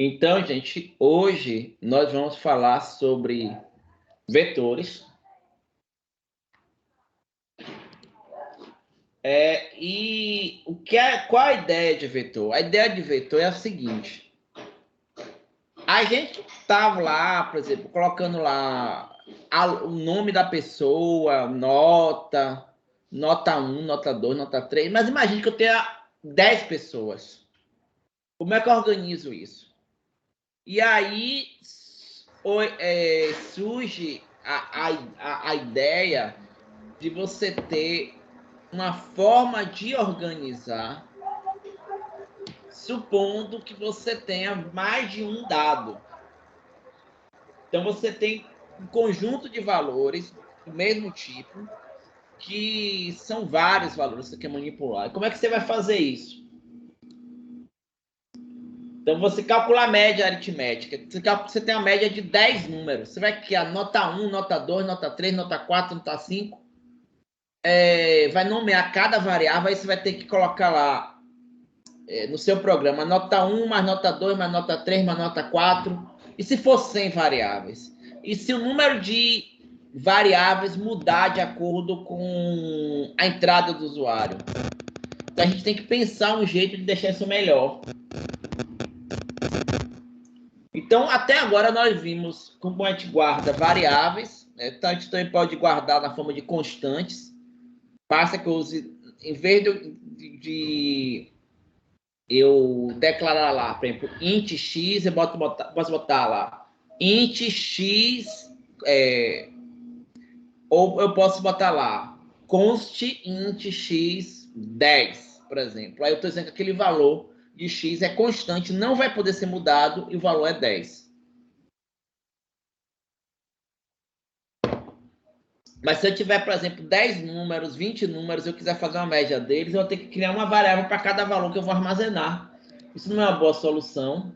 Então, gente, hoje nós vamos falar sobre vetores. Qual a ideia de vetor? A ideia de vetor é a seguinte. A gente estava lá, por exemplo, colocando lá o nome da pessoa, nota 1, nota 2, nota 3, mas imagine que eu tenha 10 pessoas. Como é que eu organizo isso? E aí surge a ideia de você ter uma forma de organizar, supondo que você tenha mais de um dado. Então, você tem um conjunto de valores do mesmo tipo, que são vários valores que você quer manipular. E como é que você vai fazer isso? Então, você calcula a média aritmética. Você tem a média de 10 números. Você vai criar nota 1, nota 2, nota 3, nota 4, nota 5. Vai nomear cada variável, aí você vai ter que colocar lá no seu programa nota 1, mais nota 2, mais nota 3, mais nota 4. E se for 100 variáveis? E se o número de variáveis mudar de acordo com a entrada do usuário? Então, a gente tem que pensar um jeito de deixar isso melhor. Então, até agora, nós vimos como a gente guarda variáveis. Então, a gente também pode guardar na forma de constantes. Basta que eu use, em vez de eu declarar lá, por exemplo, int x, eu posso botar lá int x, ou eu posso botar lá const int x 10, por exemplo. Aí eu estou dizendo que aquele valor de x é constante, não vai poder ser mudado e o valor é 10. Mas se eu tiver, por exemplo, 10 números, 20 números, eu quiser fazer uma média deles, eu vou ter que criar uma variável para cada valor que eu vou armazenar. Isso não é uma boa solução.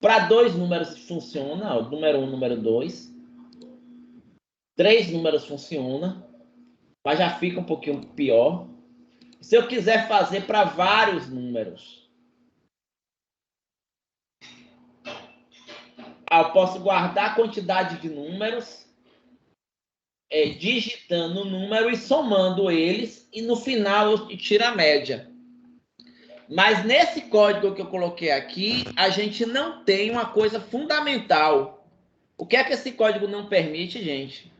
Para 2 números funciona, o número 1, número 2. 3 números funciona, mas já fica um pouquinho pior. Se eu quiser fazer para vários números, eu posso guardar a quantidade de números, digitando o número e somando eles, e no final eu tiro a média. Mas nesse código que eu coloquei aqui, a gente não tem uma coisa fundamental. O que é que esse código não permite, gente?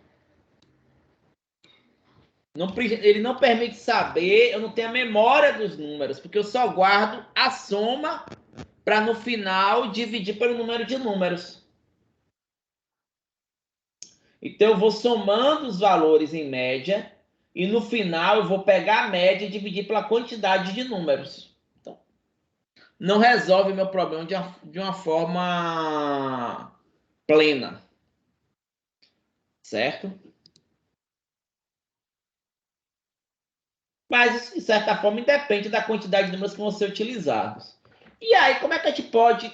Ele não permite saber, eu não tenho a memória dos números, porque eu só guardo a soma para no final dividir pelo número de números. Então eu vou somando os valores em média e no final eu vou pegar a média e dividir pela quantidade de números. Então, não resolve meu problema de uma forma plena. Certo? Mas isso, de certa forma, independe da quantidade de números que vão ser utilizados. E aí, como é que a gente pode...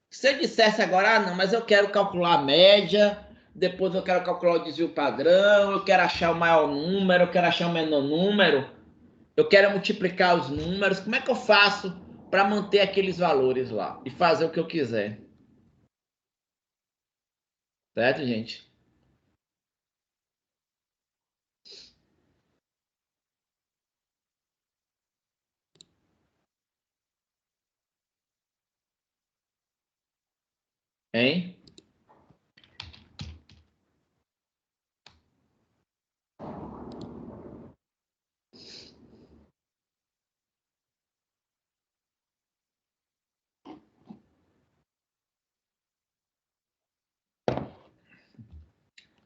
Se eu dissesse agora, não, mas eu quero calcular a média, depois eu quero calcular o desvio padrão, eu quero achar o maior número, eu quero achar o menor número, eu quero multiplicar os números, como é que eu faço para manter aqueles valores lá e fazer o que eu quiser? Certo, gente? Hein?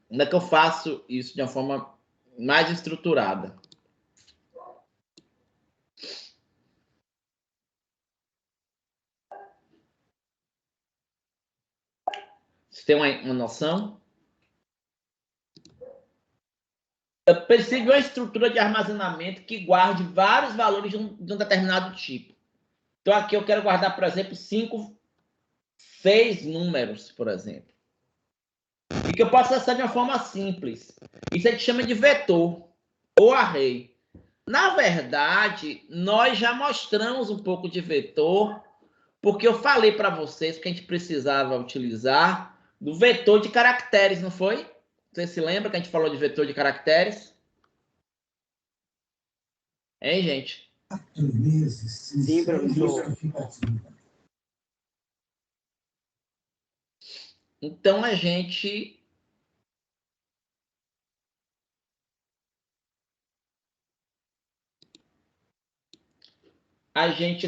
Como é que eu faço isso de uma forma mais estruturada? Você tem uma noção? Eu preciso de uma estrutura de armazenamento que guarde vários valores de um determinado tipo. Então, aqui eu quero guardar, por exemplo, 6 números, por exemplo. E que eu posso acessar de uma forma simples. Isso a gente chama de vetor ou array. Na verdade, nós já mostramos um pouco de vetor, porque eu falei para vocês que a gente precisava utilizar do vetor de caracteres, não foi? Você se lembra que a gente falou de vetor de caracteres? Hein, gente? 4 meses. Sim, professor. Então, a gente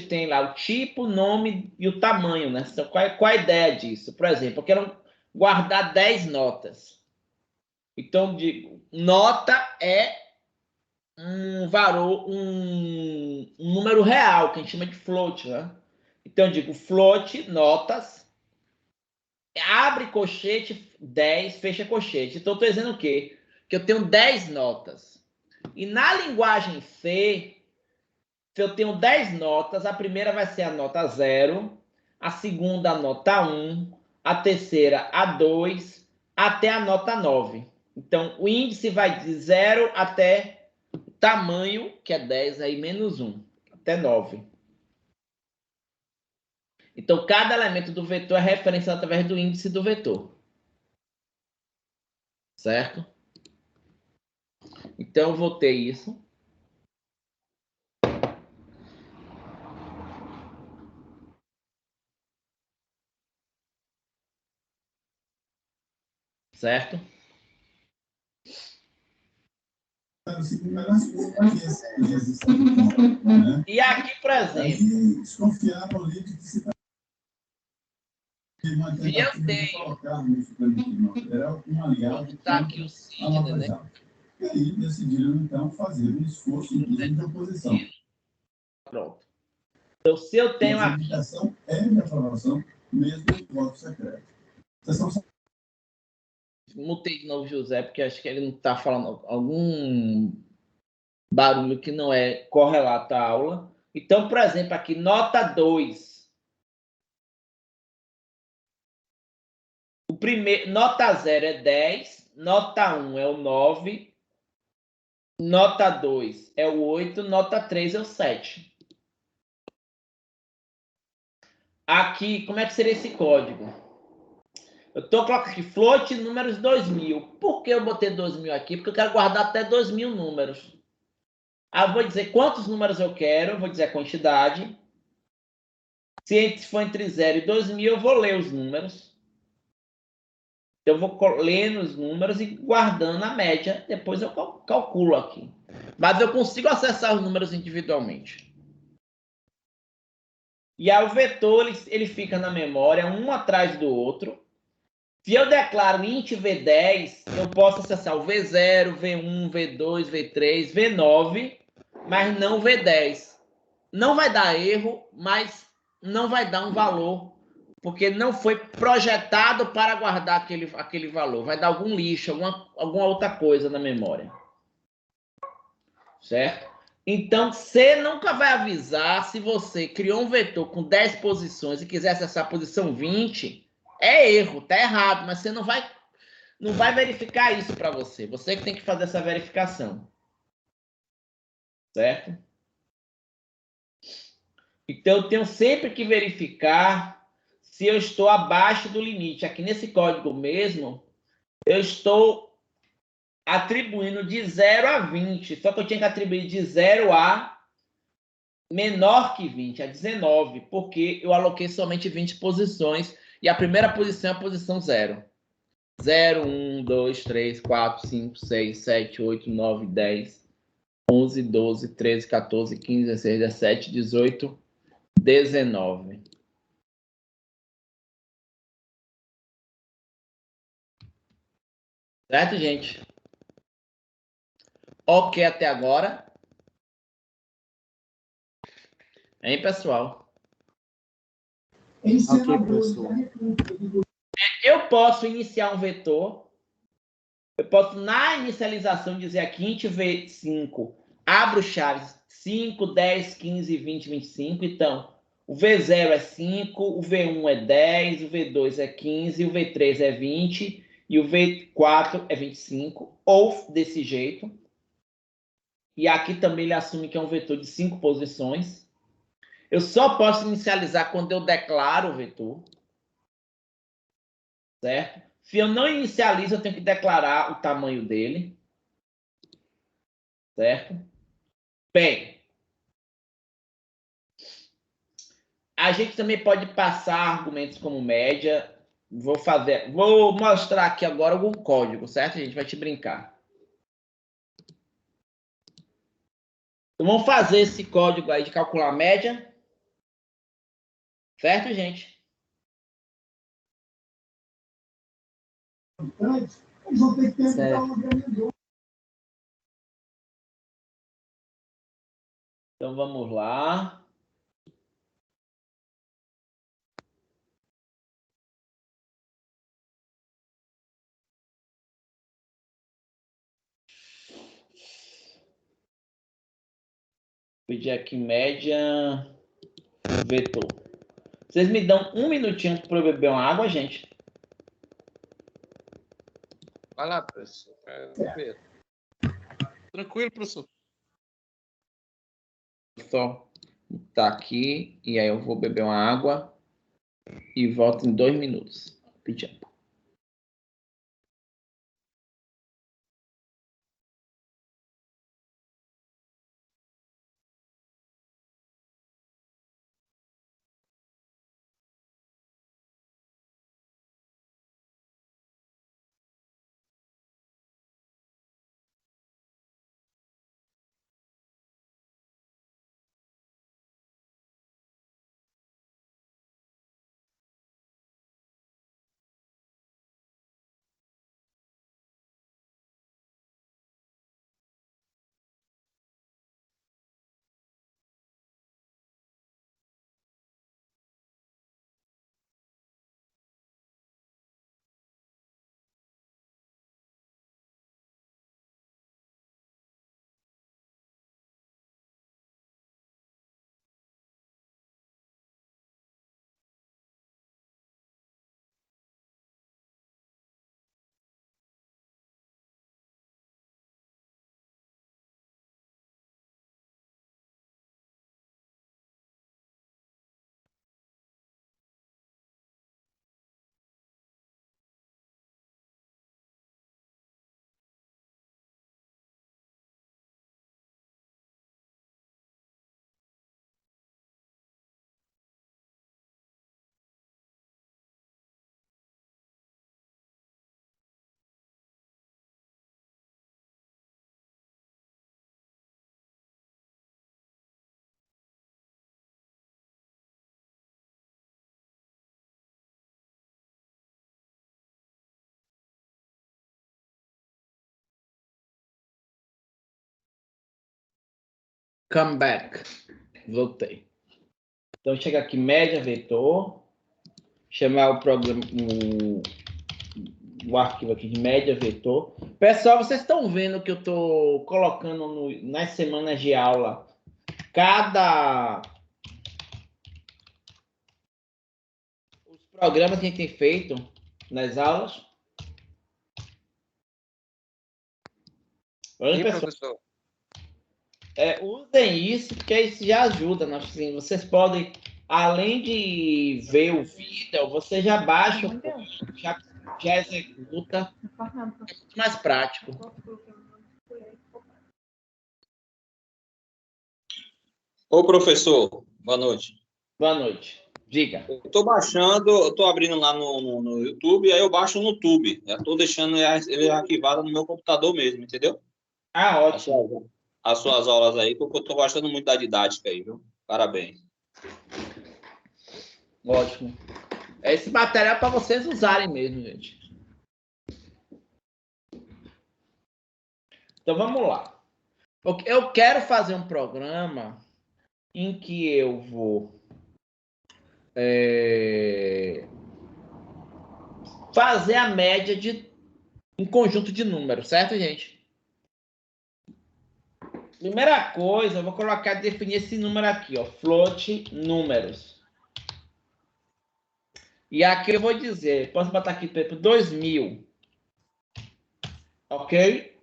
tem lá o tipo, o nome e o tamanho, né? Então, qual a ideia disso? Por exemplo, eu quero guardar 10 notas. Então, digo, nota é um número real, que a gente chama de float, né? Então, eu digo float, notas, abre colchete, 10, fecha colchete. Então, eu estou dizendo o quê? Que eu tenho 10 notas. E na linguagem C, se eu tenho 10 notas, a primeira vai ser a nota 0, a segunda a nota 1, a terceira a 2, até a nota 9. Então, o índice vai de 0 até o tamanho, que é 10, aí menos 1, até 9. Então, cada elemento do vetor é referenciado através do índice do vetor. Certo? Então, eu vou ter isso. Certo? E aqui, por exemplo, se eu tenho, vou botar aqui o Sidney, né? E aí decidiram, então, fazer um esforço de oposição. Pronto. Então, se eu tenho a aqui... indicação é de aprovação, mesmo o voto secreto. Mutei de novo José, porque acho que ele não está falando algum barulho que não é correlato à aula. Então, por exemplo, aqui, nota 2. Nota 0 é 10, nota 1 é o 9, nota 2 é o 8, nota 3 é o 7. Aqui, como é que seria esse código? Eu estou colocando aqui, float números 2000. Por que eu botei 2000 aqui? Porque eu quero guardar até 2000 números. Aí eu vou dizer quantos números eu quero, eu vou dizer a quantidade. Se for entre 0 e 2000, eu vou ler os números. Eu vou lendo os números e guardando a média. Depois eu calculo aqui. Mas eu consigo acessar os números individualmente. E aí o vetor ele fica na memória, um atrás do outro. Se eu declaro int v10, eu posso acessar o v0, v1, v2, v3, v9, mas não o v10. Não vai dar erro, mas não vai dar um valor, porque não foi projetado para guardar aquele valor. Vai dar algum lixo, alguma outra coisa na memória. Certo? Então, C nunca vai avisar se você criou um vetor com 10 posições e quiser acessar a posição 20, é erro, tá errado, mas você não vai verificar isso para você. Você que tem que fazer essa verificação. Certo? Então, eu tenho sempre que verificar se eu estou abaixo do limite. Aqui nesse código mesmo, eu estou atribuindo de 0 a 20. Só que eu tinha que atribuir de 0 a menor que 20, a 19, porque eu aloquei somente 20 posições e a primeira posição é a posição 0. 0, 1, 2, 3, 4, 5, 6, 7, 8, 9, 10, 11, 12, 13, 14, 15, 16, 17, 18, 19. Certo, gente? Ok até agora? Hein, pessoal? Ok, professor. Eu posso iniciar um vetor. Eu posso, na inicialização, dizer aqui, int v5, abro chaves 5, 10, 15, 20, 25. Então, O V0 é 5, o V1 é 10, o V2 é 15, o V3 é 20 e o V4 é 25, ou desse jeito. E aqui também ele assume que é um vetor de 5 posições. Eu só posso inicializar quando eu declaro o vetor. Certo? Se eu não inicializo, eu tenho que declarar o tamanho dele. Certo? Bem, a gente também pode passar argumentos como média. Vou mostrar aqui agora o código, certo? A gente vai te brincar. Então, vamos fazer esse código aí de calcular a média. Certo, gente? Eles vão ter que perguntar uma grande. Então, vamos lá. Pedir aqui média vetor. Vocês me dão um minutinho para eu beber uma água, gente? Vai lá, professor. Tranquilo, professor. Só tá aqui e aí eu vou beber uma água e volto em 2 minutos. Pedindo. Come back. Voltei. Então chega aqui média vetor, chamar o programa, o arquivo aqui de média vetor. Pessoal, vocês estão vendo que eu estou colocando nas semanas de aula os programas que a gente tem feito nas aulas. Olha, Sim, pessoal. professor. Usem isso, porque isso já ajuda. Né? Assim, vocês podem, além de ver o vídeo, você já baixa, já executa. É muito mais prático. Ô, professor, boa noite. Boa noite. Diga. Eu estou baixando, eu estou abrindo lá no YouTube, aí eu baixo no Tube. Já estou deixando ele arquivado no meu computador mesmo, entendeu? Ah, ótimo. As suas aulas aí, porque eu estou gostando muito da didática aí, viu? Parabéns. Ótimo. Esse material é para vocês usarem mesmo, gente. Então, vamos lá. Eu quero fazer um programa em que eu vou fazer a média de um conjunto de números, certo, gente? Primeira coisa, eu vou definir esse número aqui, ó, float números. E aqui eu vou dizer, posso botar aqui, por exemplo, 2000. Ok?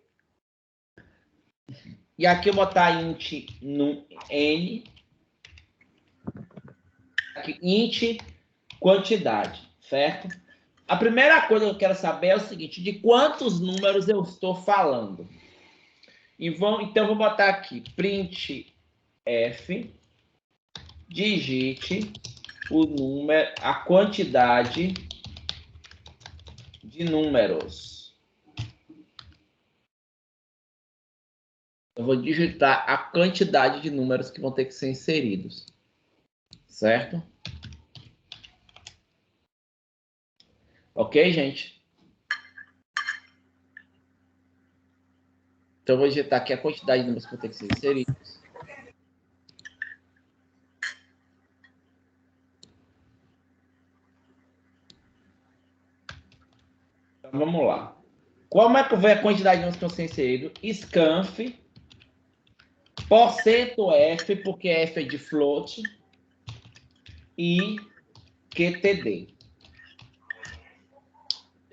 E aqui eu vou botar int no n. Aqui, int quantidade, certo? A primeira coisa que eu quero saber é o seguinte, de quantos números eu estou falando. Então, eu vou botar aqui, print f, digite o número, a quantidade de números. Eu vou digitar a quantidade de números que vão ter que ser inseridos. Certo? Ok, gente? Então, eu vou digitar aqui a quantidade de números que vão ter que ser inseridos. Então, vamos lá. Como é que eu vejo a quantidade de números que vão ser inseridos? Scanf, %f, porque f é de float, e QTD.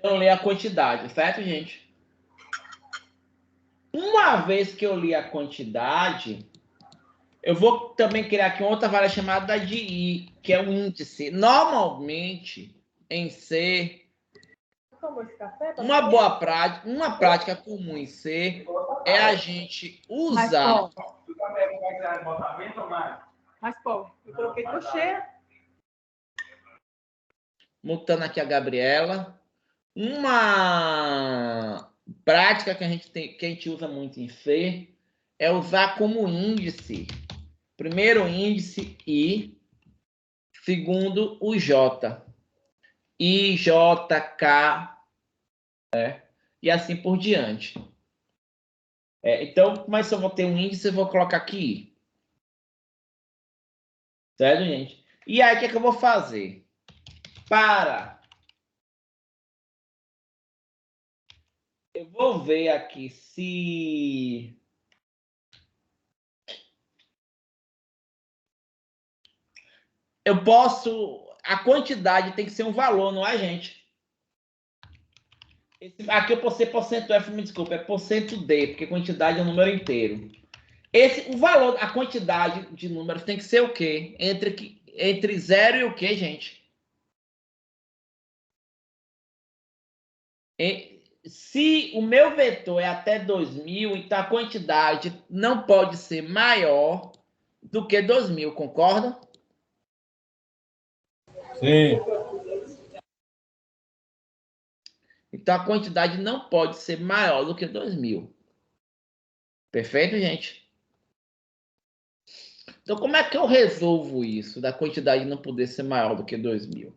Eu li a quantidade, certo, gente? Uma vez que eu li a quantidade, eu vou também criar aqui outra variável chamada de I, que é o índice. Normalmente, em C, uma prática comum em C é a gente usar... Mas, pô, eu coloquei crochê. Mutando aqui a Gabriela. Uma prática que a gente usa muito em C é usar como índice. Primeiro índice I, segundo o J. I, J, K, né? E assim por diante. Então, mas se eu vou ter um índice, eu vou colocar aqui I. Certo, gente? E aí, o que é que eu vou fazer? Eu vou ver aqui se... Eu posso... A quantidade tem que ser um valor, não é, gente? Aqui eu posso ser %F, me desculpa, é %D, porque quantidade é um número inteiro. O valor, a quantidade de números tem que ser o quê? Entre 0 e o quê, gente? Se o meu vetor é até 2000, então a quantidade não pode ser maior do que 2000, concorda? Sim. Então a quantidade não pode ser maior do que 2000. Perfeito, gente? Então como é que eu resolvo isso, da quantidade não poder ser maior do que 2000?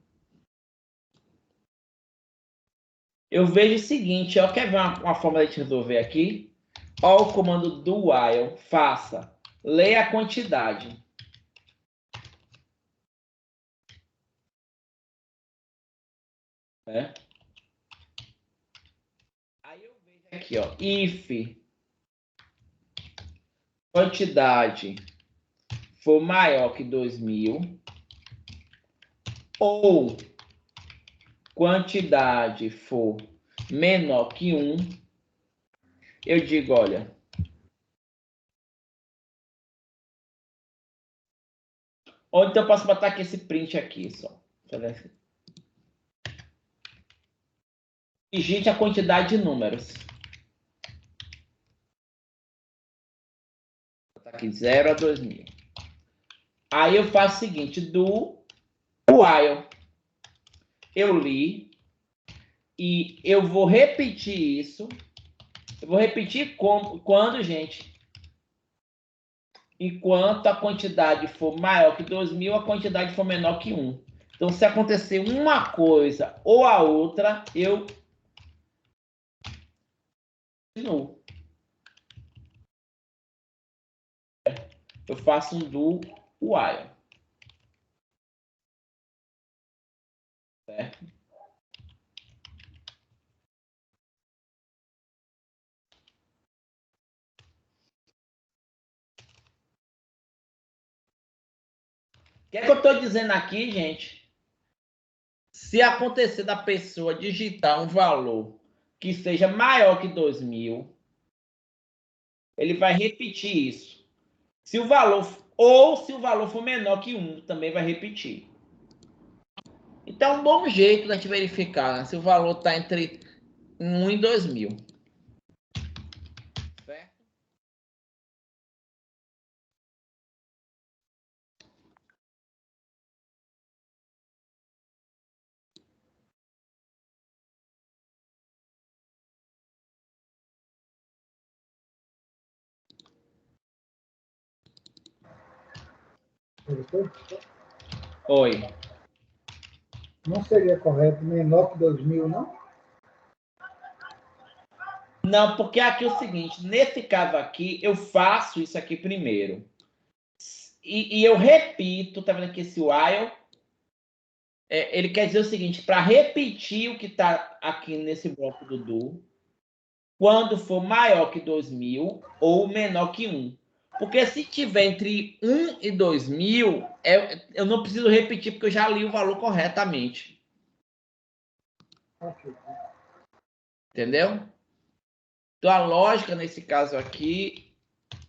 Eu vejo o seguinte, ó, quer ver uma forma de resolver aqui? Ó, o comando do while, faça, leia a quantidade. Né? Aí eu vejo aqui, ó, if quantidade for maior que 2000 ou quantidade for menor que 1, eu digo, olha, ou então eu posso botar aqui esse print aqui só. Digite a quantidade de números. Vou botar aqui 0 a 2000. Aí eu faço o seguinte, do while. Eu li e eu vou repetir isso. Eu vou repetir quando, gente? Enquanto a quantidade for maior que 2000, a quantidade for menor que 1. Então, se acontecer uma coisa ou a outra, eu continuo. Eu faço um do while. Certo? O que é que eu estou dizendo aqui, gente? Se acontecer da pessoa digitar um valor que seja maior que 2.000, ele vai repetir isso. Se o valor for menor que 1, também vai repetir. Então, é um bom jeito da gente verificar, né, se o valor está entre 1 e 2.000. Certo? Professor, Oi. não seria correto menor que 2.000, não? Não, porque aqui é o seguinte, nesse caso aqui, eu faço isso aqui primeiro. E eu repito, tá vendo aqui esse while? Ele quer dizer o seguinte, para repetir o que está aqui nesse bloco do do, quando for maior que 2.000 ou menor que 1. Porque se tiver entre 1 e 2.000, eu não preciso repetir, porque eu já li o valor corretamente. Ok. Entendeu? Então, a lógica nesse caso aqui,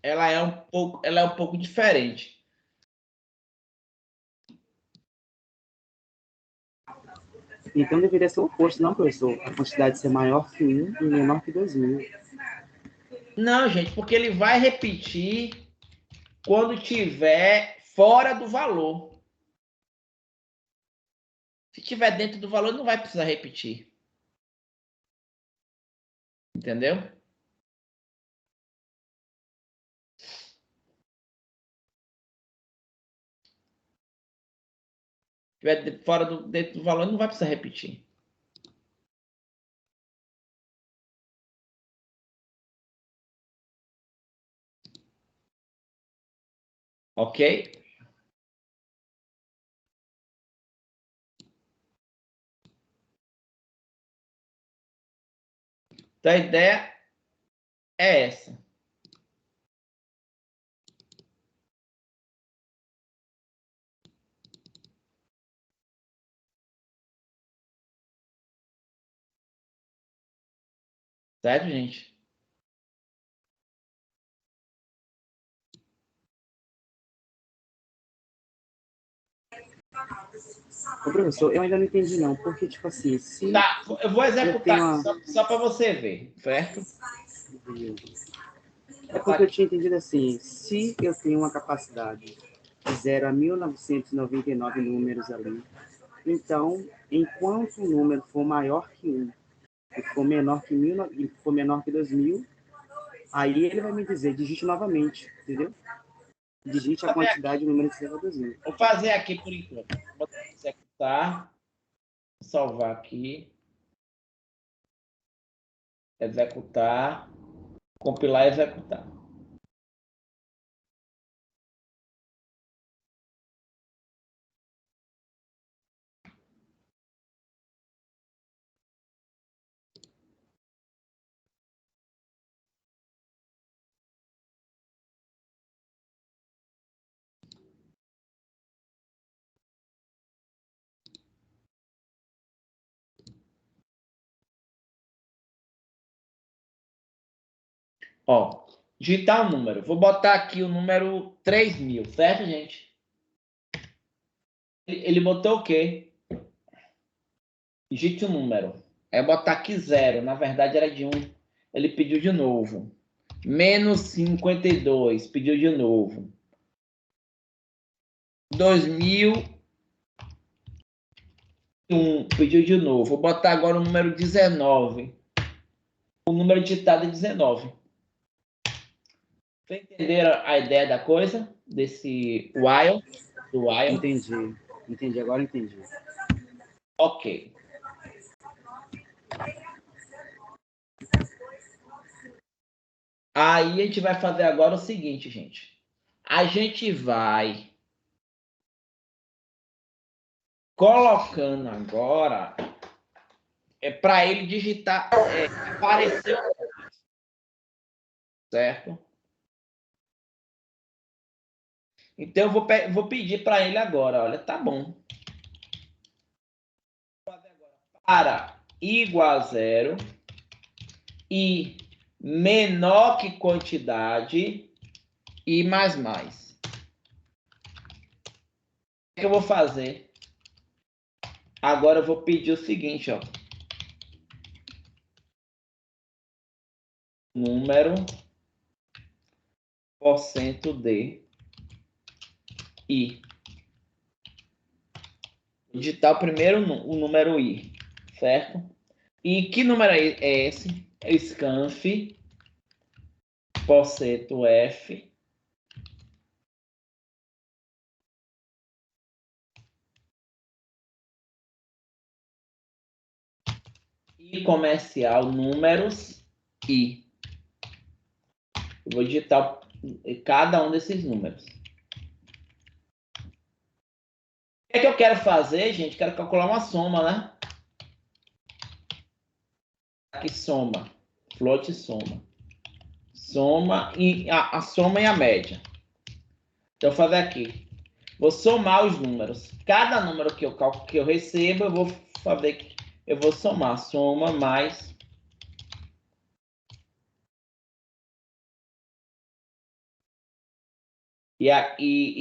ela é um pouco diferente. Então deveria ser o oposto, não, professor? A quantidade ser maior que 1 e menor que 2.000. Não, gente, porque ele vai repetir quando tiver fora do valor. Se tiver dentro do valor, não vai precisar repetir. Entendeu? Se tiver dentro do valor, não vai precisar repetir. Ok? Então, a ideia é essa. Certo, gente? Ô, professor, eu ainda não entendi, não. Porque, tipo assim, se Tá, eu vou eu tenho executar uma... só para você ver, certo? É porque eu tinha entendido assim, se eu tenho uma capacidade de 0 a 1999 números ali, então, enquanto o número for maior que 1 e for menor que 1.000, e for menor que 2.000, aí ele vai me dizer, digite novamente, entendeu? Digite a quantidade de números que você vai 2.000. Vou fazer aqui por enquanto. Vou executar. Salvar aqui. Executar. Compilar e executar. Ó, digitar um número. Vou botar aqui o número 3.000, certo, gente? Ele botou o quê? Digite um número. É botar aqui 0. Na verdade era de 1. Ele pediu de novo. Menos 52. Pediu de novo. 2001. Pediu de novo. Vou botar agora o número 19. O número digitado é 19. Vocês entenderam a ideia da coisa? Desse while? Do while? Entendi. Entendi, agora entendi. Ok. Aí a gente vai fazer agora o seguinte, gente. A gente vai colocando agora para ele digitar, aparecer, certo? Então eu vou pedir para ele agora, olha, tá bom. para igual a zero e menor que quantidade e mais. O que eu vou fazer? Agora eu vou pedir o seguinte, ó. Número porcento de i. Digitar o primeiro o número i, certo? E que número é esse? É scanf porcento f e comercial números i. Eu vou digitar cada um desses números. O que é que eu quero fazer, gente? Quero calcular uma soma, né? Aqui soma, float soma. Soma e a soma e a média. Então, eu vou fazer aqui. Vou somar os números. Cada número que eu recebo, eu vou fazer. Eu vou somar. Soma mais. E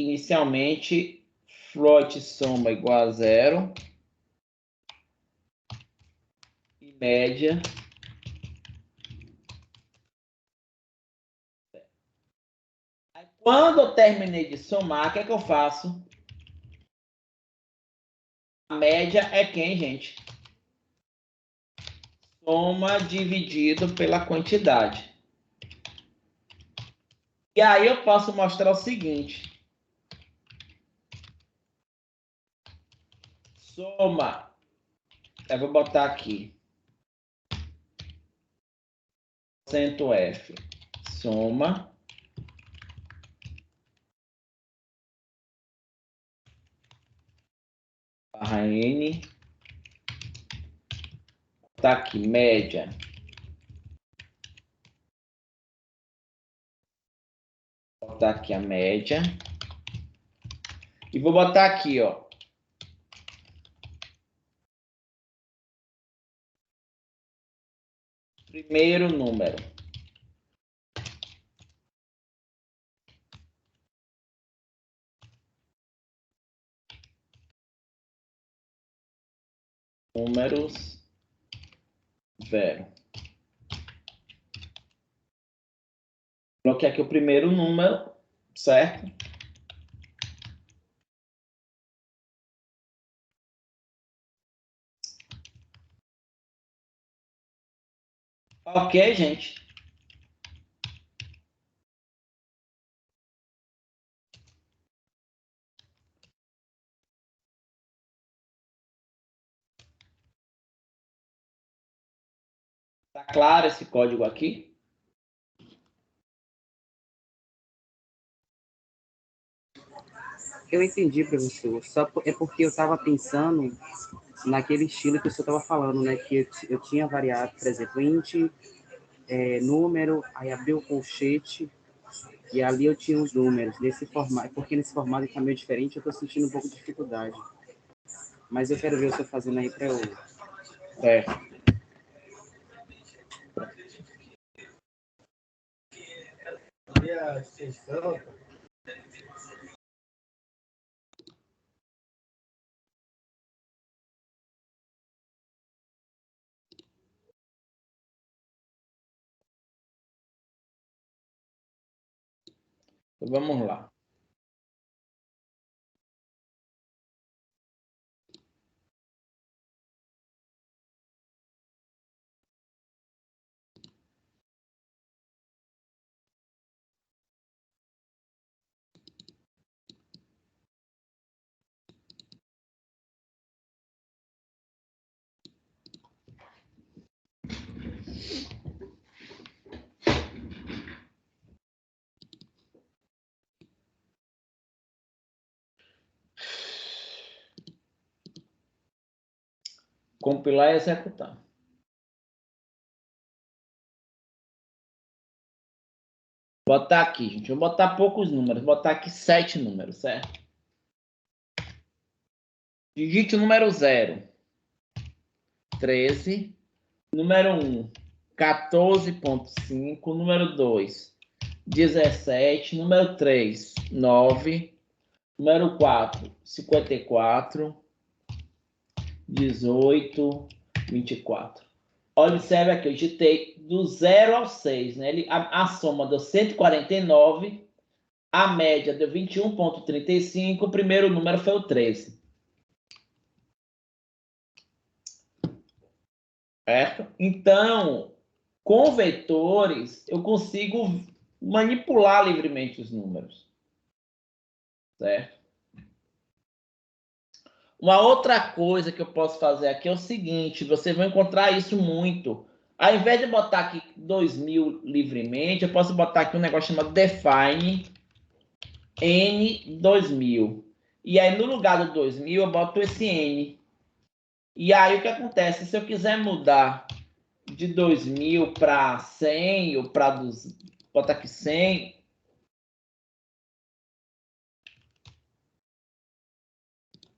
inicialmente, float soma igual a zero. E média. Quando eu terminei de somar, o que é que eu faço? A média é quem, gente? Soma dividido pela quantidade. E aí eu posso mostrar o seguinte. Soma. Eu vou botar aqui. Porcento F. Soma. Barra N. Tá aqui, média. Vou botar aqui a média. E vou botar aqui, ó. Primeiro número. Números. Zero. Coloquei aqui o primeiro número, certo? Ok, gente. Tá claro esse código aqui? Eu entendi, professor. É porque eu estava pensando naquele estilo que o senhor estava falando, né? Que eu tinha variado, por exemplo, int, número, aí abri o colchete, e ali eu tinha os números. Nesse formato, porque nesse formato está meio diferente, eu estou sentindo um pouco de dificuldade. Mas eu quero ver o senhor fazendo aí para eu. Certo. E a extensão, Então, vamos lá. Compilar e executar. Botar aqui, gente. Vou botar poucos números. Vou botar aqui 7 números, certo? Digite o número 0. 13. Número 1, 14,5. Número 2, 17. Número 3, 9. Número 4, 54. 18, 24. Observe aqui, eu digitei do 0 ao 6, né? A soma deu 149, a média deu 21,35, o primeiro número foi o 13. Certo? Então, com vetores, eu consigo manipular livremente os números. Certo? Uma outra coisa que eu posso fazer aqui é o seguinte, vocês vão encontrar isso muito. Ao invés de botar aqui 2000 livremente, eu posso botar aqui um negócio chamado define N2000. E aí, no lugar do 2000, eu boto esse N. E aí, o que acontece? Se eu quiser mudar de 2000 para 100, ou para botar aqui 100...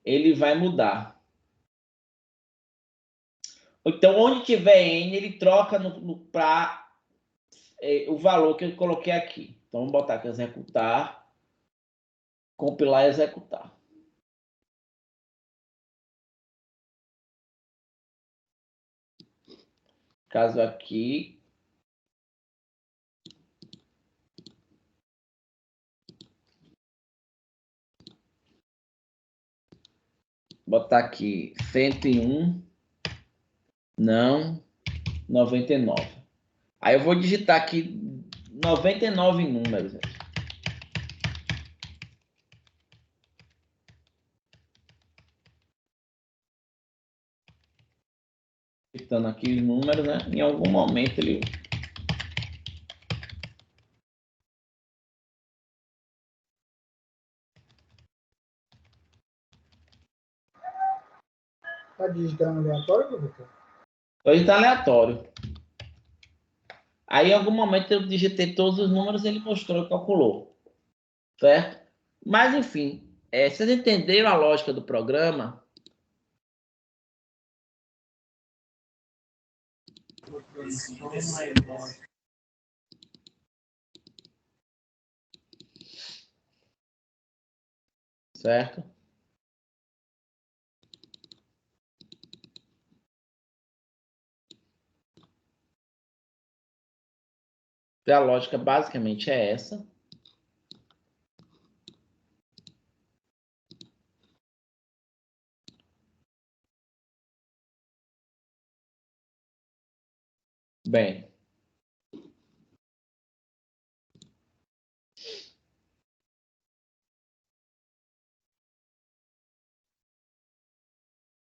ele vai mudar. Então, onde tiver N, ele troca para o valor que eu coloquei aqui. Então, vamos botar aqui, executar, compilar e executar. Caso aqui... botar aqui 101, não, 99. Aí eu vou digitar aqui 99 números. Digitando aqui os números, né? Em algum momento ele... Está digitando aleatório, professor? Hoje está aleatório. Aí, em algum momento, eu digitei todos os números e ele mostrou e calculou. Certo? Mas, enfim, vocês entenderam a lógica do programa? Certo? A lógica basicamente é essa. Bem.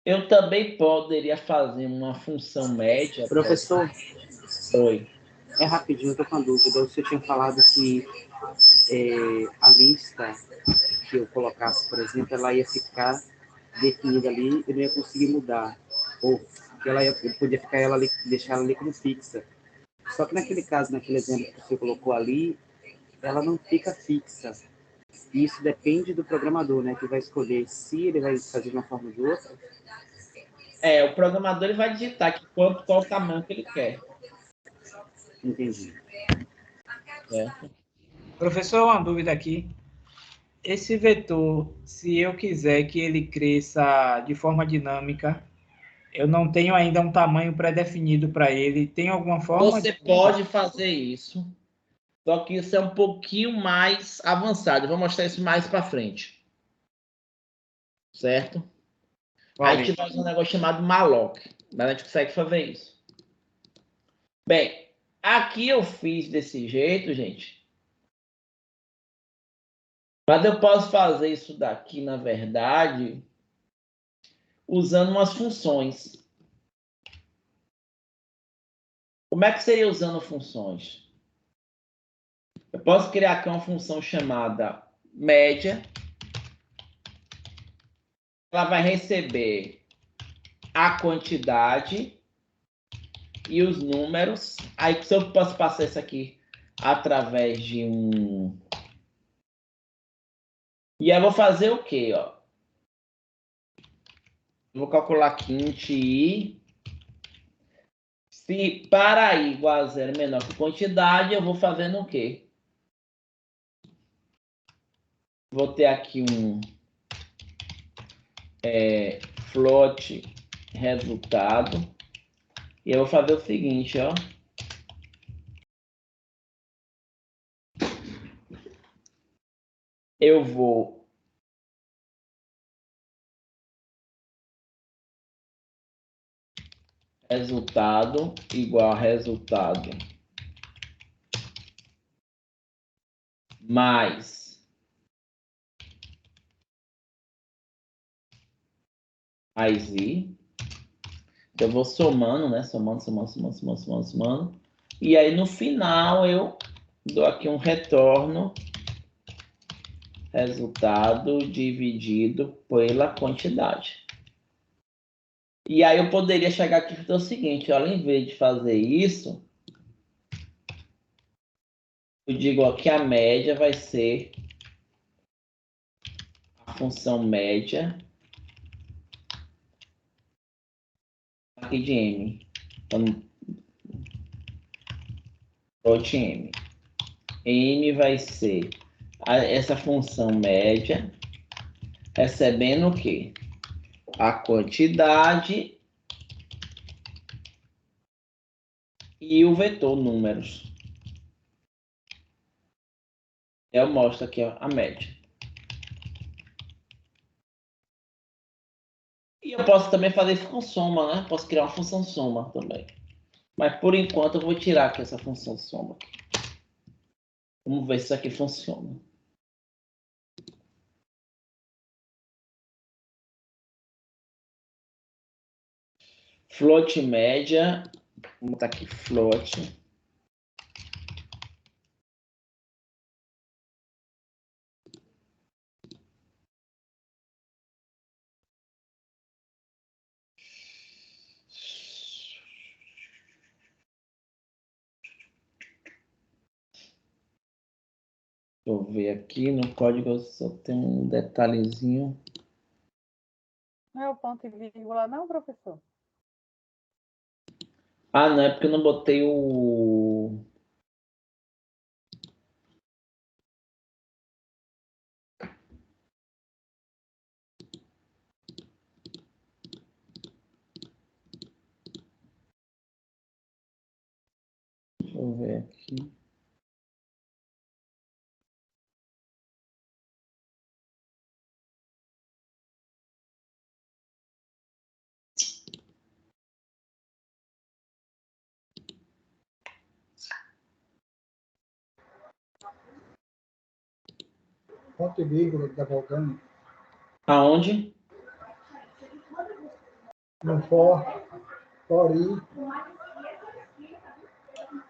Eu também poderia fazer uma função média. Professor, Oi. é rapidinho, eu tô com uma dúvida. Você tinha falado que a lista que eu colocasse, por exemplo, ela ia ficar definida ali e não ia conseguir mudar. Ou que eu podia ficar ela ali, deixar ela ali como fixa. Só que naquele caso, naquele exemplo que você colocou ali, ela não fica fixa. Isso depende do programador, né? Que vai escolher se ele vai fazer de uma forma ou de outra. O programador ele vai digitar aqui qual o tamanho que ele quer. Entendi. Professor, uma dúvida aqui. Esse vetor, se eu quiser que ele cresça de forma dinâmica, eu não tenho ainda um tamanho pré-definido para ele. Tem alguma forma? Você pode fazer isso, só que isso é um pouquinho mais avançado. Eu vou mostrar isso mais para frente. Certo? Aí a gente faz um negócio chamado malloc. Mas a gente consegue fazer isso. Bem, aqui eu fiz desse jeito, gente. Mas eu posso fazer isso daqui, na verdade, usando umas funções. Como é que seria usando funções? Eu posso criar aqui uma função chamada média. Ela vai receber a quantidade e os números. Aí, se eu posso passar isso aqui através de um... E aí eu vou fazer o quê? Ó? Vou calcular aqui int i Se para i igual a zero menor que quantidade, eu vou fazendo o quê? Vou ter aqui um float resultado. E eu vou fazer o seguinte, ó. Eu vou resultado igual a resultado mais i. Eu vou somando, né? Somando. E aí, no final, eu dou aqui um retorno resultado dividido pela quantidade. E aí, eu poderia chegar aqui e fazer o seguinte, olha, em vez de fazer isso, eu digo ó, que a média vai ser a função média aqui de m. Então, plot m. M vai ser essa função média recebendo o quê? A quantidade e o vetor números. Eu mostro aqui ó, a média. E eu posso também fazer isso com soma, né? Posso criar uma função soma também. Mas por enquanto eu vou tirar aqui essa função soma. Vamos ver se isso aqui funciona. Float média. Vou botar aqui float. Deixa eu ver aqui no código, só tem um detalhezinho. Não é o ponto e vírgula, não, professor? Ah, não, é porque eu não botei o... Deixa eu ver aqui. Ponto e vírgula que está voltando. Aonde? No for i.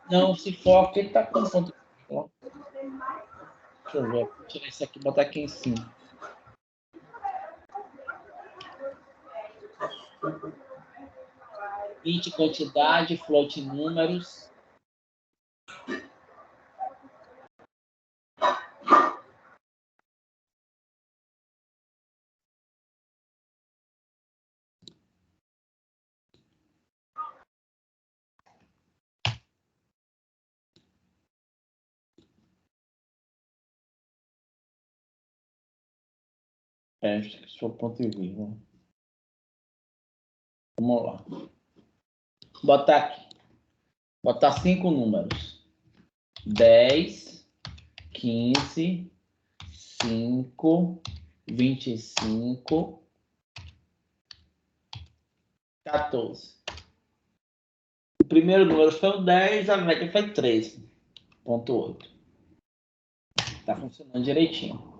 Não, se for aqui, ele tá com ponto. Deixa eu ver. Vou tirar isso aqui e botar aqui em cima. Int quantidade, float números. Acho que isso foi ponto e vírgula. Vamos lá. Botar aqui. Botar 5 números. 10, 15, 5, 25, 14. O primeiro número foi o 10, a média foi 3,8. Está funcionando direitinho.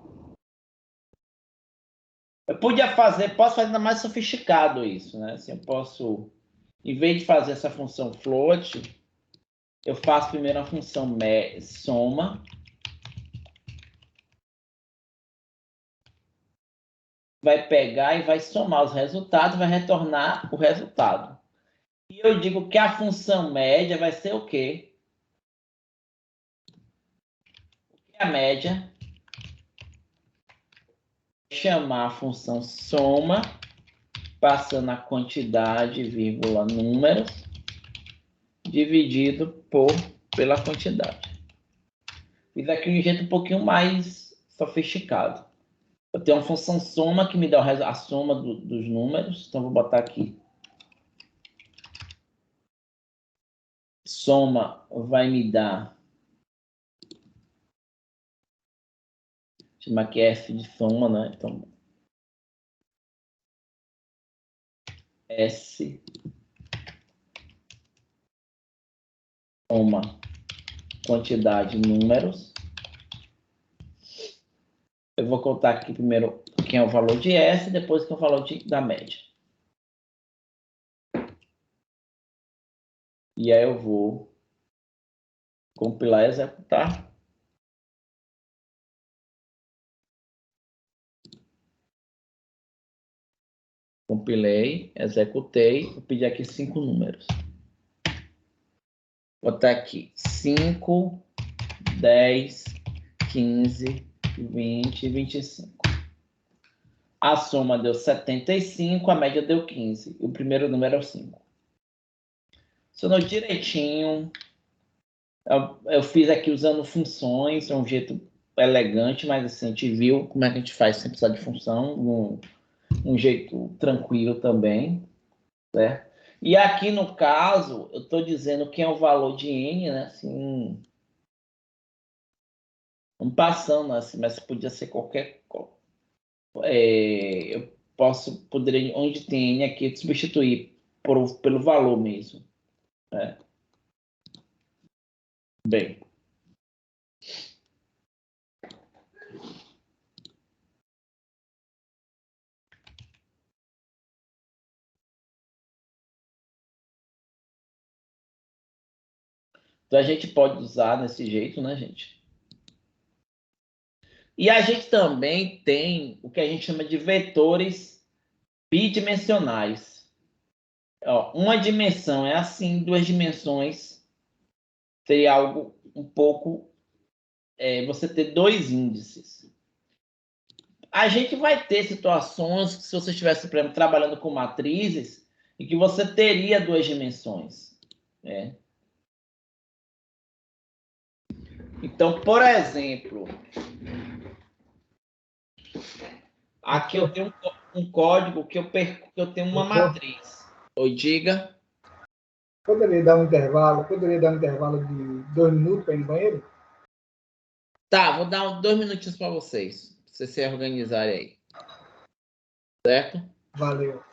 Eu podia fazer, posso fazer ainda mais sofisticado isso, né? Assim, eu posso, em vez de fazer essa função float, eu faço primeiro a função soma. Vai pegar e vai somar os resultados, vai retornar o resultado. E eu digo que a função média vai ser o quê? O que é a média? Chamar a função soma, passando a quantidade, vírgula, números. dividido pela quantidade. Fiz aqui um jeito um pouquinho mais sofisticado. Eu tenho uma função soma que me dá a soma dos números. Então, vou botar aqui. Soma vai me dar... Chamar aqui F de soma, né? Então, S soma quantidade números. Eu vou contar aqui primeiro quem é o valor de S, depois quem é o valor da média. E aí eu vou compilar e executar. Compilei, executei, vou pedir aqui 5 números. Vou botar aqui 5, 10, 15, 20 e 25. A soma deu 75, a média deu 15. E o primeiro número é o 5. Funcionou direitinho. Eu fiz aqui usando funções, é um jeito elegante, mas assim, a gente viu como é que a gente faz sem precisar de função, um jeito tranquilo também, certo? E aqui no caso, eu estou dizendo que é o valor de n, né? Assim, não passando assim, mas podia ser qualquer. Eu poderia, onde tem n aqui, substituir pelo valor mesmo. Né? Bem. Então a gente pode usar desse jeito, né, gente? E a gente também tem o que a gente chama de vetores bidimensionais. Ó, uma dimensão é assim, duas dimensões seria algo um pouco... você ter dois índices. A gente vai ter situações que se você estivesse, por exemplo, trabalhando com matrizes, e que você teria duas dimensões. Né? Então, por exemplo, aqui eu tenho um código que eu tenho uma matriz. Oi, diga. Poderia dar um intervalo de 2 minutos para ir no banheiro? Tá, vou dar 2 minutinhos para vocês se organizarem aí. Certo? Valeu.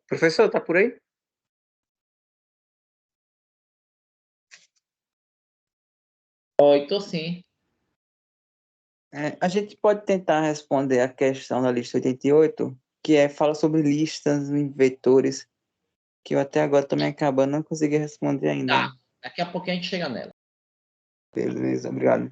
Professor, tá por aí? Oi, tô sim. A gente pode tentar responder a questão da lista 88, fala sobre listas em vetores, que eu até agora estou me acabando, não consegui responder ainda. Tá. Daqui a pouquinho a gente chega nela. Beleza, obrigado.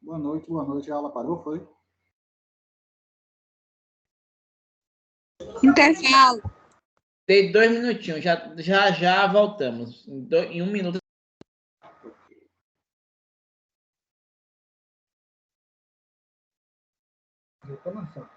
Boa noite. A aula parou, foi? Intervalo. Dei 2 minutinhos, já voltamos. Em 1 minuto. Reclamação.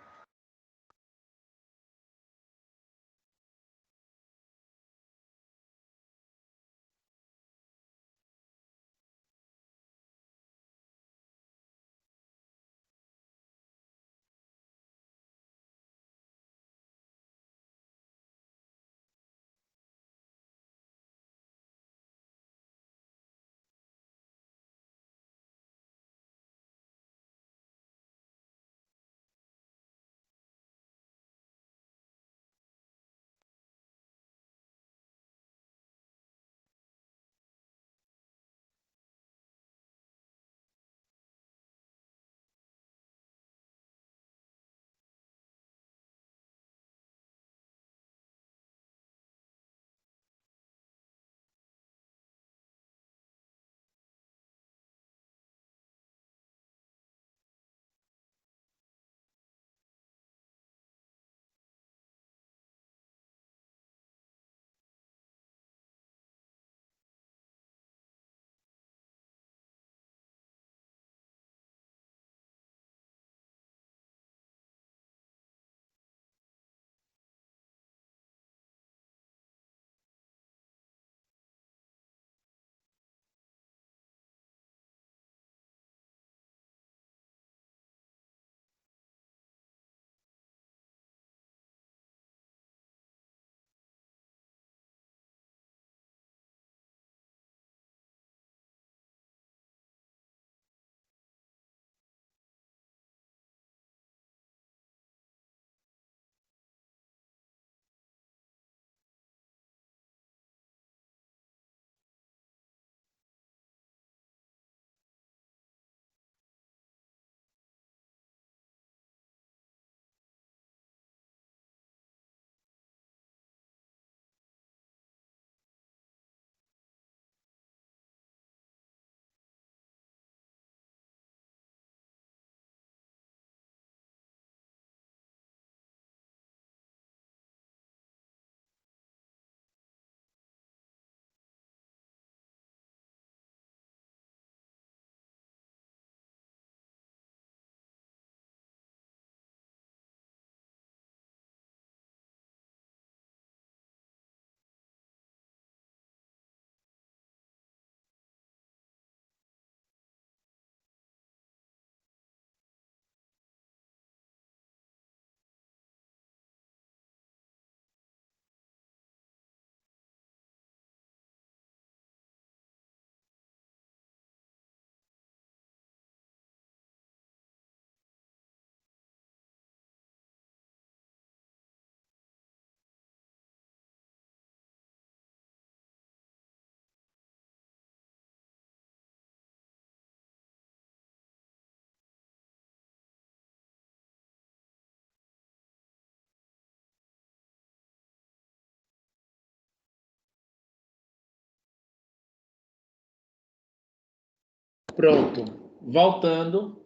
Pronto. Voltando.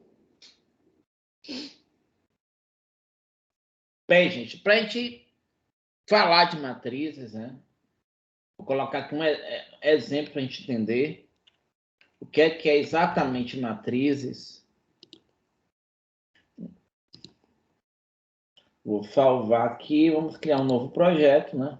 Bem, gente, para a gente falar de matrizes, né? Vou colocar aqui um exemplo para a gente entender o que é exatamente matrizes. Vou salvar aqui, vamos criar um novo projeto, né?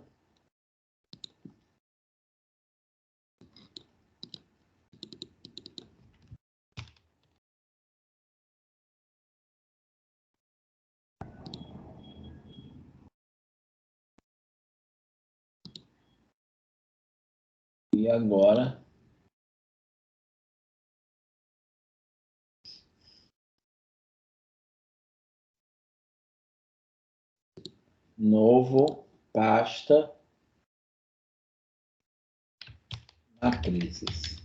E agora novo pasta matrizes.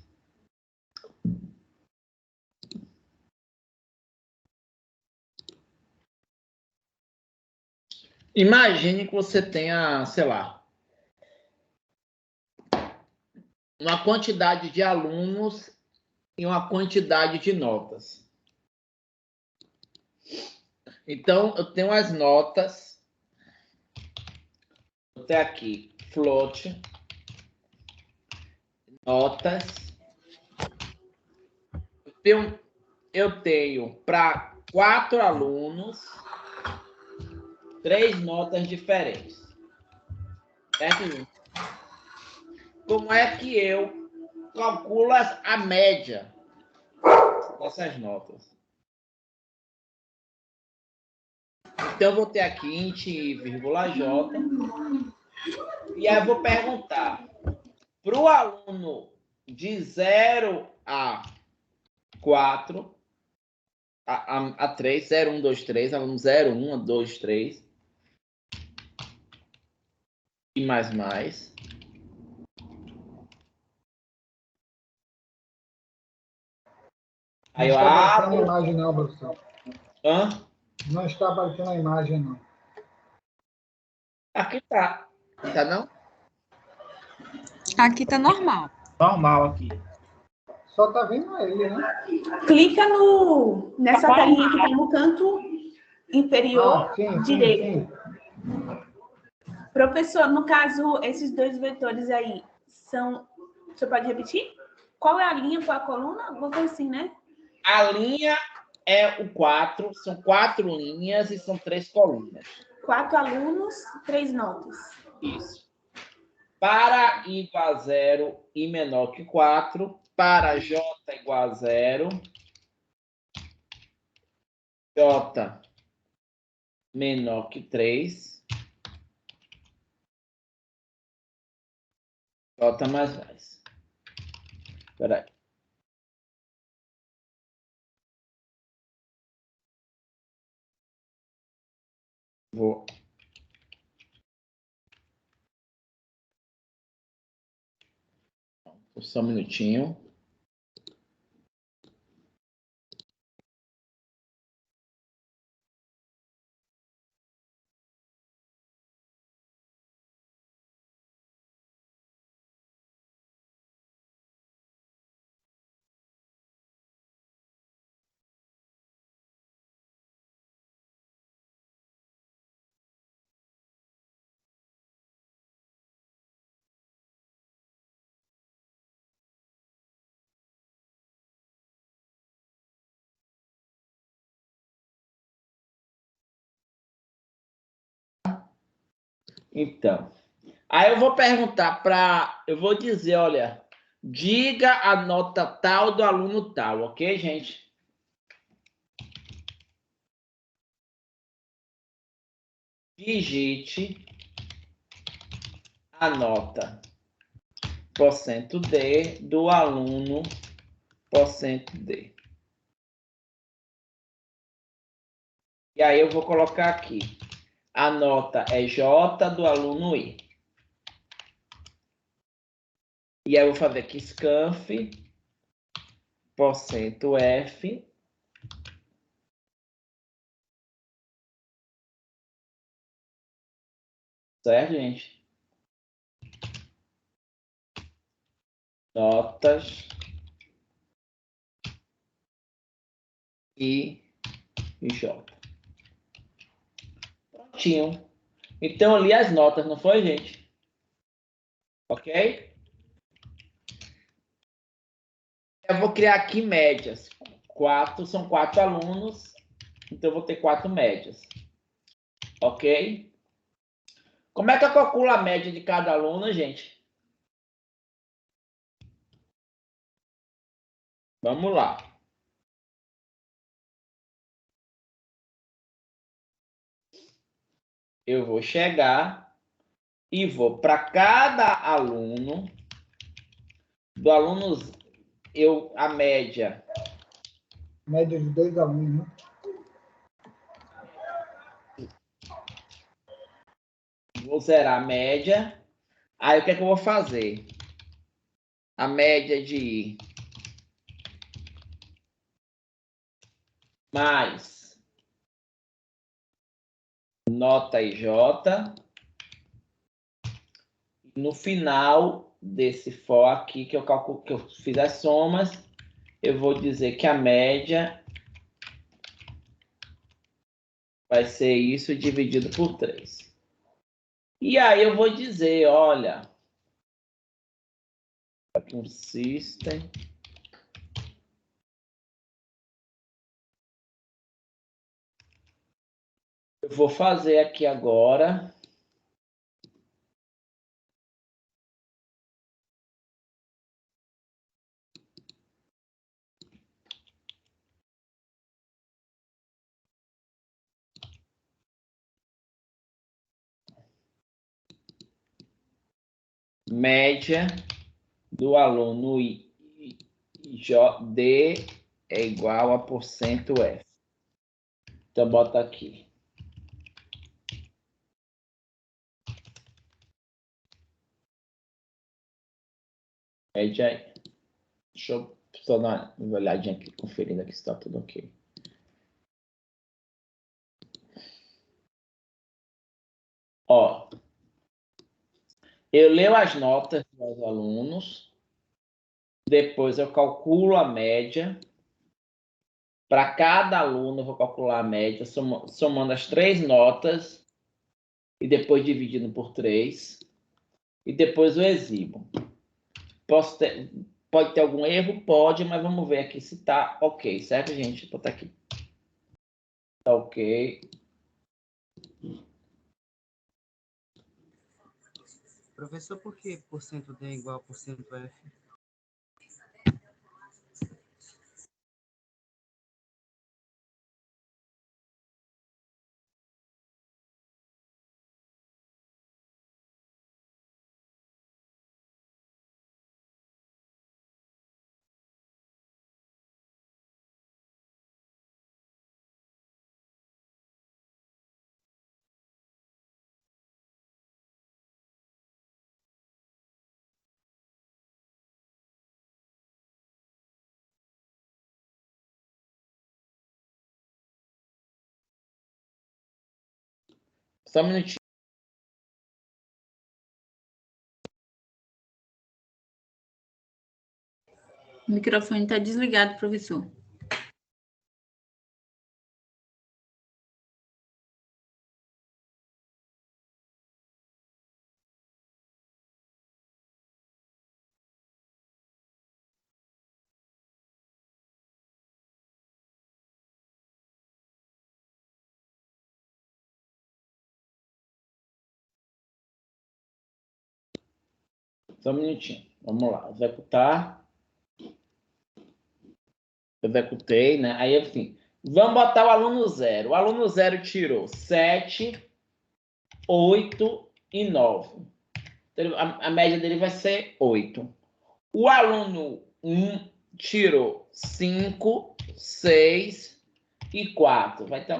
Imagine que você tenha, sei lá, uma quantidade de alunos e uma quantidade de notas. Então, eu tenho as notas. Vou ter aqui float, notas. Eu tenho para 4 alunos 3 notas diferentes. Certo, gente? Como é que eu calculo a média dessas notas? Então, eu vou ter aqui int vírgula j. E aí eu vou perguntar para o aluno de 0 a 4, a 3, 0, 1, 2, 3, aluno 0, 1, 2, 3. E mais. Aí eu Não está aparecendo a abro. imagem, não, professor. Hã? Não está aparecendo a imagem, não. Aqui tá. Tá não? Aqui tá normal. Normal aqui. Só está vendo ele, né? Clica nessa telinha que tem no canto inferior direito. Professor, no caso, esses 2 vetores aí são... Você pode repetir? Qual é a linha, qual é a coluna? Alguma coisa assim, né? A linha é o 4. São 4 linhas e são 3 colunas. 4 alunos, 3 notas. Isso. Para i igual a 0 e menor que 4. Para j igual a 0. J menor que 3. J mais. Espera aí. Vou. Só um minutinho. Então, aí eu vou perguntar eu vou dizer, olha, diga a nota tal do aluno tal, ok, gente? Digite a nota %d do aluno %d. E aí eu vou colocar aqui. A nota é J do aluno I. E aí eu vou fazer aqui scanf %f. Certo, gente? Notas e J. Prontinho. Então, eu li as notas, não foi, gente? Ok? Eu vou criar aqui médias. São 4 alunos, então eu vou ter 4 médias. Ok? Como é que eu calculo a média de cada aluno, gente? Vamos lá. Eu vou chegar e vou para cada aluno. Do aluno, a média. Média de 2 alunos, né? Vou zerar a média. Aí, o que é que eu vou fazer? A média de mais nota IJ. No final desse for aqui, que eu calculo, que eu fiz as somas, eu vou dizer que a média vai ser isso dividido por 3. E aí eu vou dizer, olha, aqui um system. Eu vou fazer aqui agora. Média do aluno D é igual a porcento F. Então, bota aqui. Média aí. Deixa eu só dar uma olhadinha aqui, conferindo aqui se está tudo ok. Ó, eu leio as notas dos alunos, depois eu calculo a média. Para cada aluno, eu vou calcular a média, somando as 3 notas e depois dividindo por 3. E depois eu exibo. Pode ter algum erro? Pode, mas vamos ver aqui se está ok, certo, gente? Vou botar aqui. Tá ok. Professor, por que porcento D é igual a porcento F? Só um minutinho. O microfone está desligado, professor. Só um minutinho. Vamos lá. Executar. Executei, né? Aí, assim, vamos botar o aluno 0. O aluno 0 tirou 7, 8 e 9. Então, a média dele vai ser 8. O aluno 1 tirou 5, 6 e 4. Vai ter...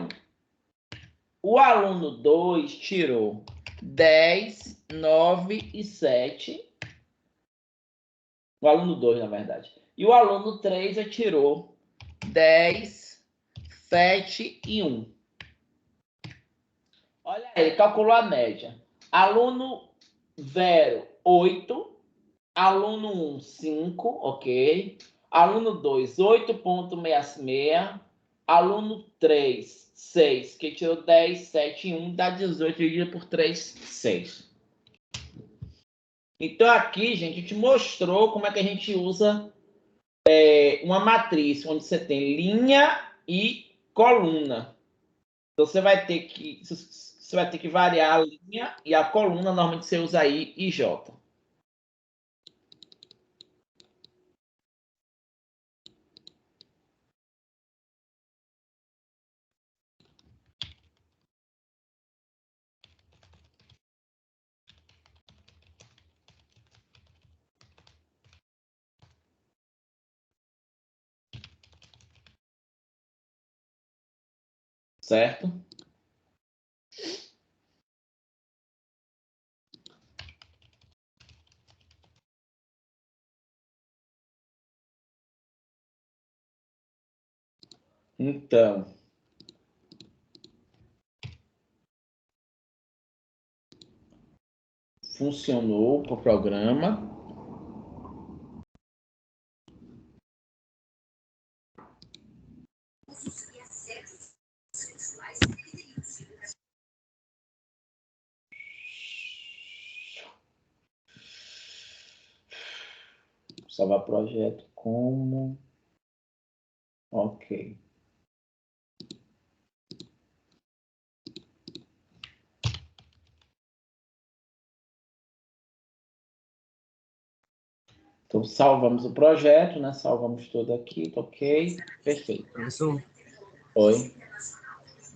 O aluno 2 tirou 10, 9 e 7. O aluno 2, na verdade. E o aluno 3 tirou 10, 7 e 1. Olha aí, ele calculou a média. Aluno 0, 8. Aluno 1, 5, ok. Aluno 2, 8,66. Aluno 3, 6, que tirou 10, 7 e 1, dá 18 dividido por 3, 6. Então, aqui, gente, a gente mostrou como é que a gente usa uma matriz, onde você tem linha e coluna. Então, você vai ter que variar a linha e a coluna. Normalmente, você usa I e J. Certo? Então, funcionou para o programa. Salvar projeto como... Ok. Então, salvamos o projeto, né? Salvamos tudo aqui, tá ok. Perfeito. Professor, Oi.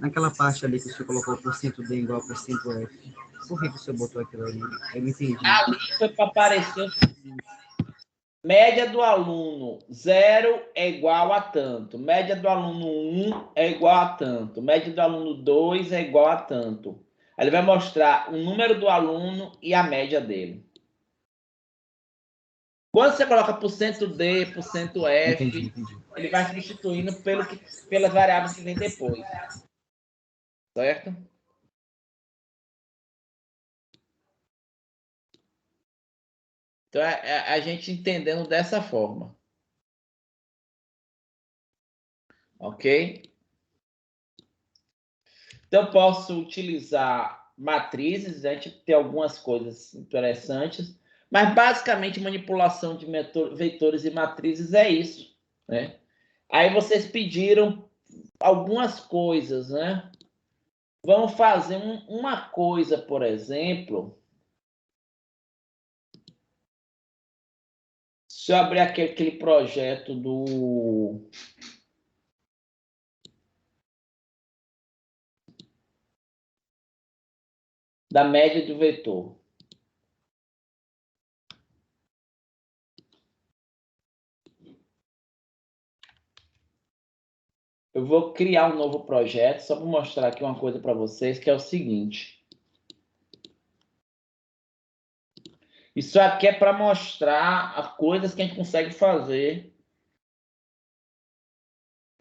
naquela parte ali que o senhor colocou o porcento D igual a porcento F, por que o senhor botou aquilo ali? Eu não entendi. Ali foi para aparecer o seguinte. Média do aluno 0 é igual a tanto. Média do aluno 1 é igual a tanto. Média do aluno 2 é igual a tanto. Aí ele vai mostrar o número do aluno e a média dele. Quando você coloca porcento %D, porcento %F, Entendi. ele vai substituindo pelas variáveis que vem depois. Certo? Então, a gente entendendo dessa forma. Ok? Então, eu posso utilizar matrizes, a gente tem algumas coisas interessantes, mas basicamente manipulação de vetores e matrizes é isso, né? Aí vocês pediram algumas coisas, né? Vamos fazer uma coisa, por exemplo. Se eu abrir aquele projeto da média do vetor. Eu vou criar um novo projeto, só para mostrar aqui uma coisa para vocês, que é o seguinte. Isso aqui é para mostrar as coisas que a gente consegue fazer.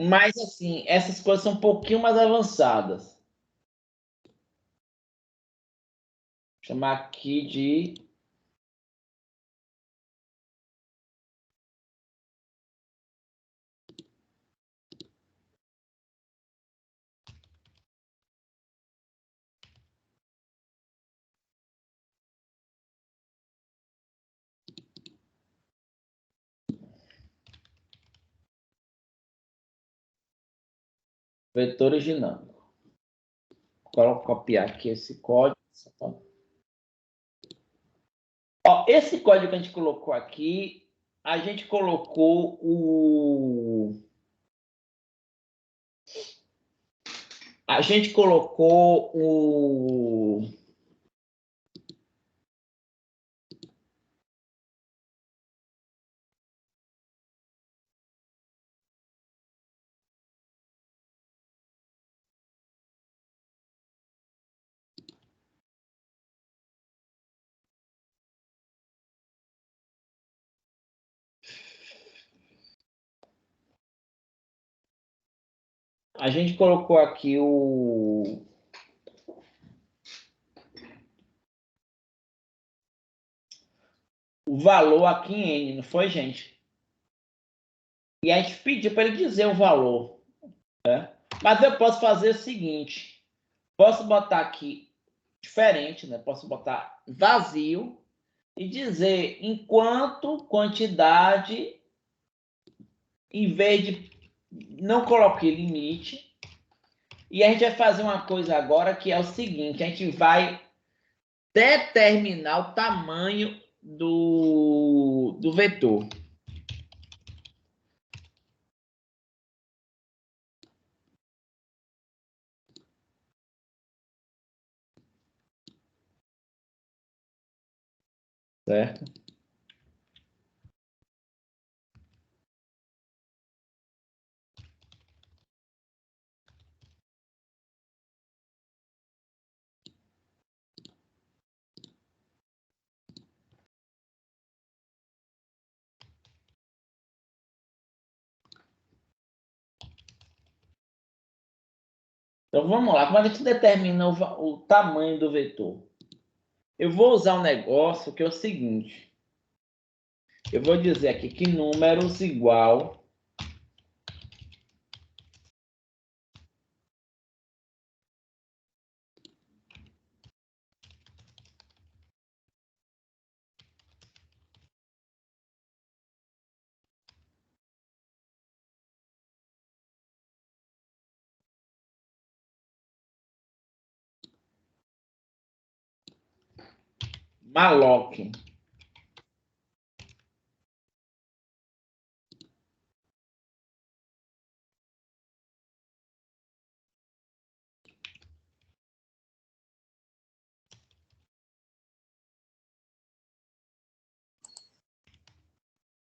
Mas, assim, essas coisas são um pouquinho mais avançadas. Vou chamar aqui de... vetores dinâmicos. Vou copiar aqui esse código. Ó, esse código que a gente colocou aqui, a gente colocou o... A gente colocou o... A gente colocou aqui o valor aqui em N, não foi, gente? E a gente pediu para ele dizer o valor, né? Mas eu posso fazer o seguinte. Posso botar aqui diferente, né? Posso botar vazio e dizer enquanto quantidade, em vez de... Não coloquei limite. E a gente vai fazer uma coisa agora que é o seguinte. A gente vai determinar o tamanho do vetor. Certo? Então, vamos lá. Como é que a gente determina o tamanho do vetor? Eu vou usar um negócio que é o seguinte. Eu vou dizer aqui que números igual malloc.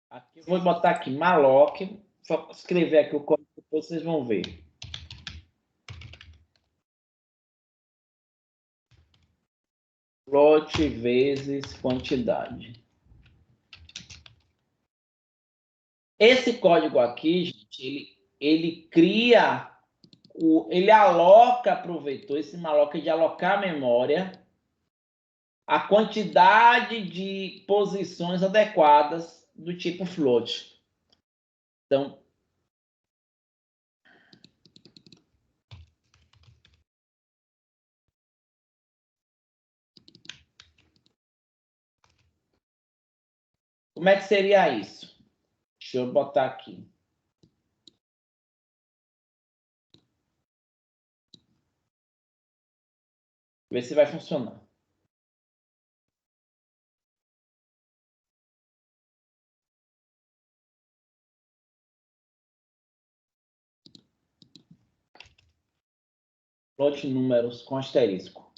Aqui eu vou botar aqui malloc, só escrever aqui o código, depois vocês vão ver. Float vezes quantidade. Esse código aqui, gente, ele cria, ele aloca para o vetor, esse malloc é de alocar a memória, a quantidade de posições adequadas do tipo float. Então, como é que seria isso? Deixa eu botar aqui. Ver se vai funcionar. Float números com asterisco.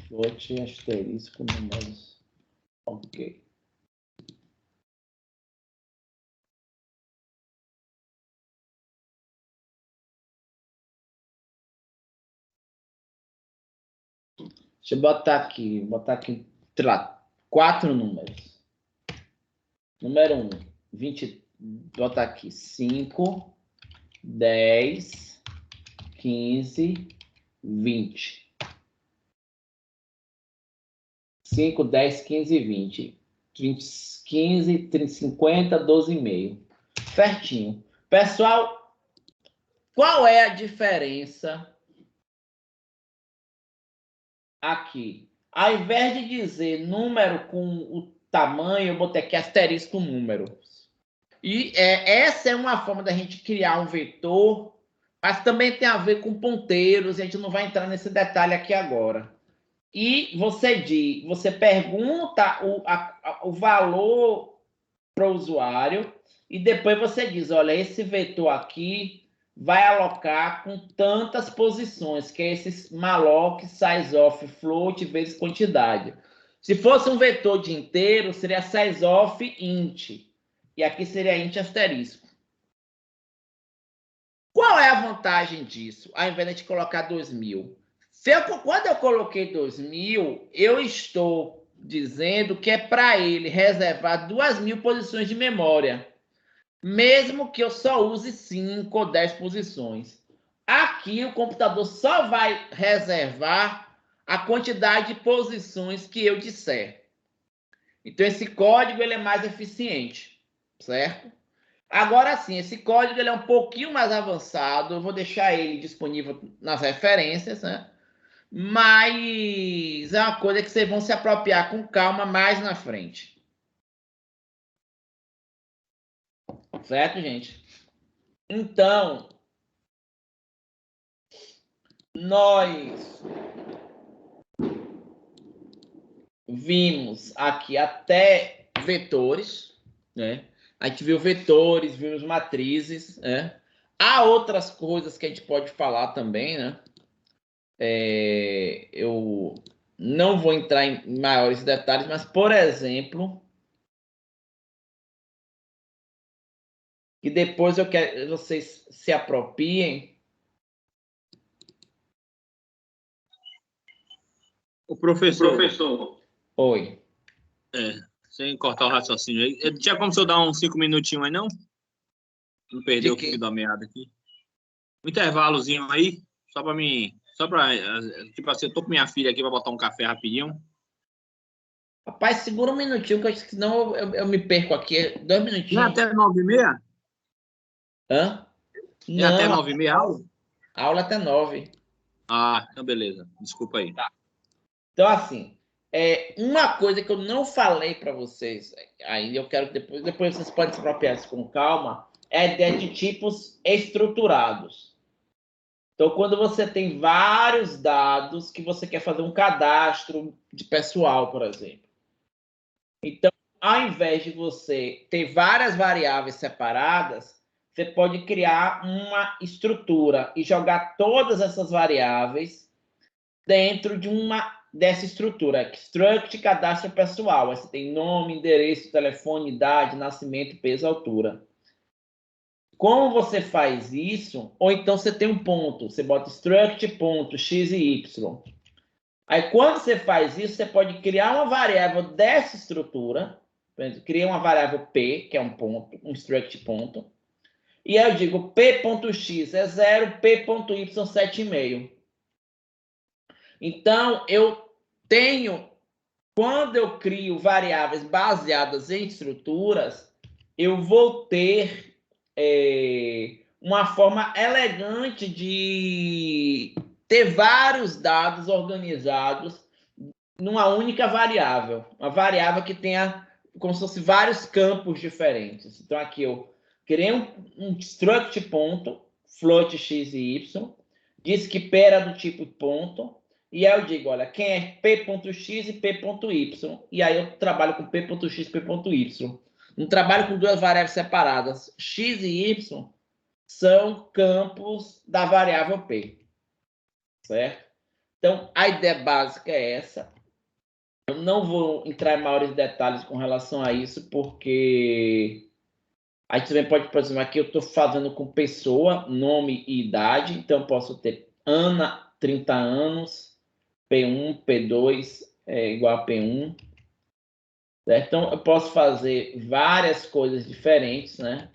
Float asterisco números. Ok. Deixa eu botar aqui, sei lá, 4 números. Número 1, 20, botar aqui 5, 10, 15, 20. 5, 10, 15, 20. 20, 15, 30, 50, 12,5. Certinho. Pessoal, qual é a diferença aqui? Ao invés de dizer número com o tamanho, eu botei aqui asterisco número. E essa é uma forma da gente criar um vetor, mas também tem a ver com ponteiros, a gente não vai entrar nesse detalhe aqui agora. E você pergunta o valor para o usuário e depois você diz, olha, esse vetor aqui vai alocar com tantas posições, que é esse malloc size of float vezes quantidade. Se fosse um vetor de inteiro, seria size of int. E aqui seria int asterisco. Qual é a vantagem disso? Ao invés de a gente colocar 2.000. Quando eu coloquei 2.000, eu estou dizendo que é para ele reservar 2.000 posições de memória. Mesmo que eu só use 5 ou 10 posições. Aqui o computador só vai reservar a quantidade de posições que eu disser. Então, esse código ele é mais eficiente, certo? Agora sim, esse código ele é um pouquinho mais avançado. Eu vou deixar ele disponível nas referências, né? Mas é uma coisa que vocês vão se apropriar com calma mais na frente. Certo, gente? Então, nós vimos aqui até vetores, né? A gente viu vetores, vimos matrizes, né? Há outras coisas que a gente pode falar também, né? Eu não vou entrar em maiores detalhes, mas, por exemplo, que depois eu quero que vocês se apropriem. O professor. Oi. Sem cortar o raciocínio aí. Tinha como se eu dar uns 5 minutinhos aí, não? Não perder o fio da meada aqui. Um intervalozinho aí, só para mim. Só para. Tipo assim, eu tô com minha filha aqui para botar um café rapidinho. Rapaz, segura um minutinho, que senão eu me perco aqui. 2 minutinhos. Não é até 9h30? Hã? É até 9h30 a aula? A aula até 9. Ah, então beleza. Desculpa aí. Tá. Então, assim, Uma coisa que eu não falei para vocês, aí eu quero que depois vocês podem se apropriar isso com calma, é a ideia de tipos estruturados. Então, quando você tem vários dados que você quer fazer um cadastro de pessoal, por exemplo. Então, ao invés de você ter várias variáveis separadas, você pode criar uma estrutura e jogar todas essas variáveis dentro dessa estrutura. Struct cadastro pessoal. Aí você tem nome, endereço, telefone, idade, nascimento, peso, altura. Como você faz isso? Ou então você tem um ponto. Você bota struct ponto x e y. Aí quando você faz isso, você pode criar uma variável dessa estrutura. Por exemplo, cria uma variável p, que é um ponto, um struct ponto. E aí eu digo p.x é 0, p.y 7,5. Então, quando eu crio variáveis baseadas em estruturas, eu vou ter uma forma elegante de ter vários dados organizados numa única variável. Uma variável que tenha como se fosse vários campos diferentes. Então, aqui eu criei um struct ponto, float x e y, disse que p era do tipo ponto, e aí eu digo, olha, quem é p.x e p.y, e aí eu trabalho com p.x e p.y. Não trabalho com duas variáveis separadas. X e y são campos da variável p, certo? Então, a ideia básica é essa. Eu não vou entrar em maiores detalhes com relação a isso, porque a gente também pode, por exemplo, aqui eu estou fazendo com pessoa, nome e idade, então eu posso ter Ana, 30 anos, P1, P2 é igual a P1. Certo? Então, eu posso fazer várias coisas diferentes, né?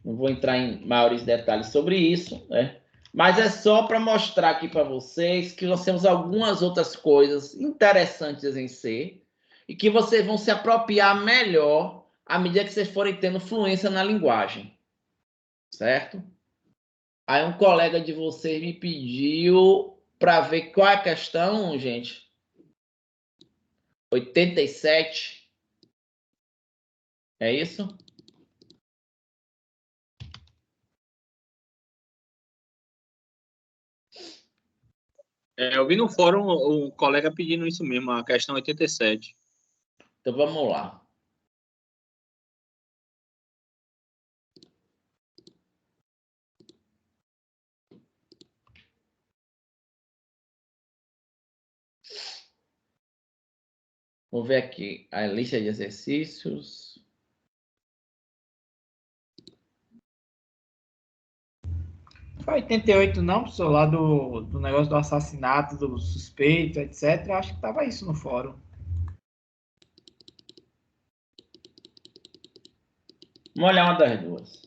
Não vou entrar em maiores detalhes sobre isso, né? Mas é só para mostrar aqui para vocês que nós temos algumas outras coisas interessantes em C e que vocês vão se apropriar melhor à medida que vocês forem tendo fluência na linguagem, certo? Aí um colega de vocês me pediu para ver qual é a questão, gente. 87. É isso? Eu vi no fórum o colega pedindo isso mesmo, a questão 87. Então vamos lá. Vou ver aqui a lista de exercícios. Foi 88 não, professor, lá do negócio do assassinato, do suspeito, etc. Acho que tava isso no fórum. Vamos olhar uma das duas.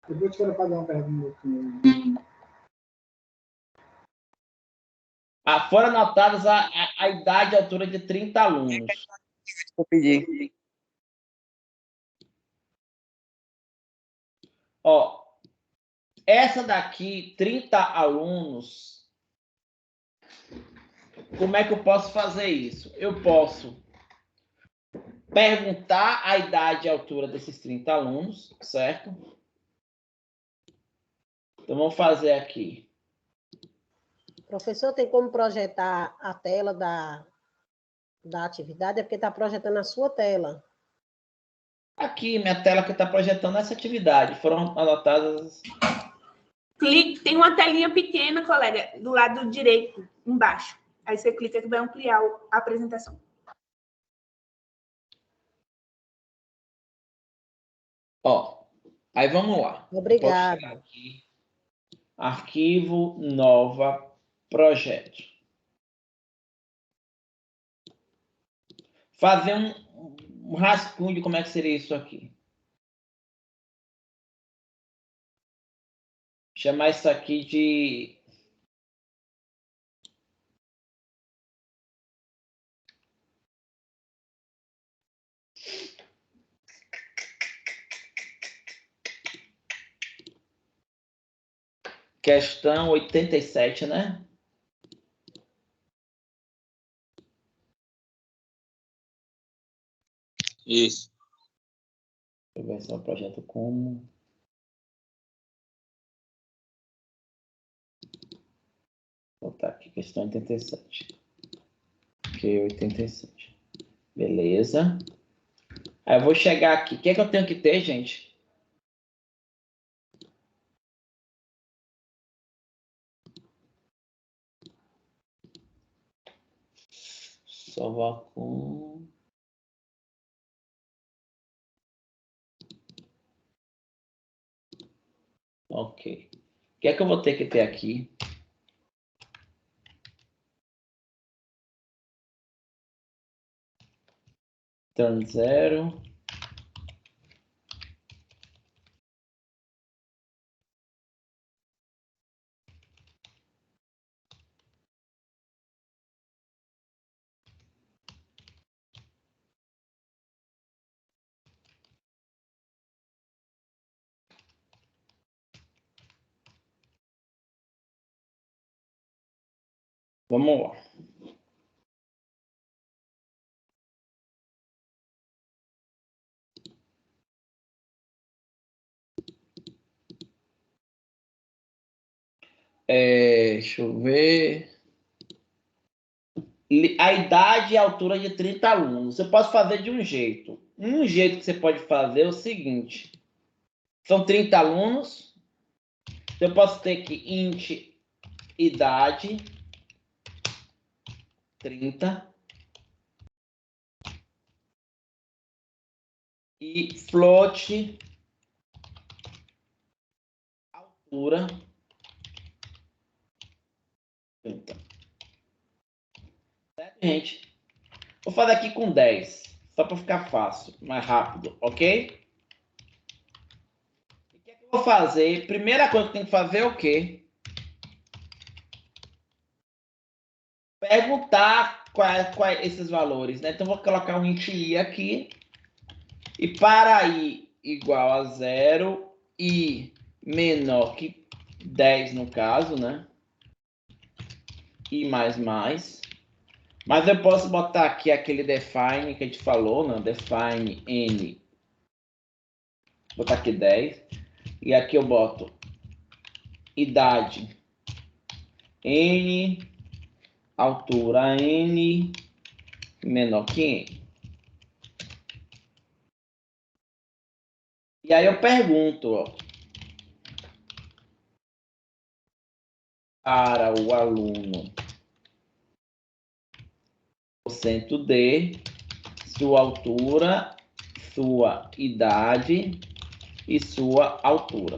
Depois quero fazer uma pergunta. Foram anotadas a idade e a altura de 30 alunos. Vou pedir. Ó, essa daqui, 30 alunos, como é que eu posso fazer isso? Eu posso perguntar a idade e a altura desses 30 alunos, certo? Então, vamos fazer aqui. Professor, tem como projetar a tela da atividade? É porque está projetando a sua tela. Aqui, minha tela que está projetando essa atividade. Foram anotadas... Clique, tem uma telinha pequena, colega, do lado direito, embaixo. Aí você clica que vai ampliar a apresentação. Ó, aí vamos lá. Obrigada. Aqui, arquivo, nova, projeto. Fazer um rascunho de como é que seria isso aqui. Chamar isso aqui de... Questão 87, né? Isso. Deixa eu ver se é o projeto como. Vou botar aqui, questão 87. Ok, 87. Beleza. Aí eu vou chegar aqui. O que é que eu tenho que ter, gente? Salvar com... Ok. O que é que eu vou ter que ter aqui? Turn 0. Vamos lá. Deixa eu ver. A idade e a altura de 30 alunos. Você pode fazer de um jeito. Um jeito que você pode fazer é o seguinte. São 30 alunos. Eu posso ter que int idade 30 e float altura 30. Certo, gente? Vou fazer aqui com 10, só para ficar fácil, mais rápido, ok? O que é que eu vou fazer? Primeira coisa que tem que fazer é o quê? Perguntar quais esses valores, né? Então, vou colocar um int i aqui. E para i igual a 0 e menor que 10, no caso, né? I mais. Mas eu posso botar aqui aquele define que a gente falou, né? Define n. Vou botar aqui 10. E aqui eu boto idade n, altura n, menor que n. E aí eu pergunto, ó, para o aluno %d, sua altura, sua idade e sua altura.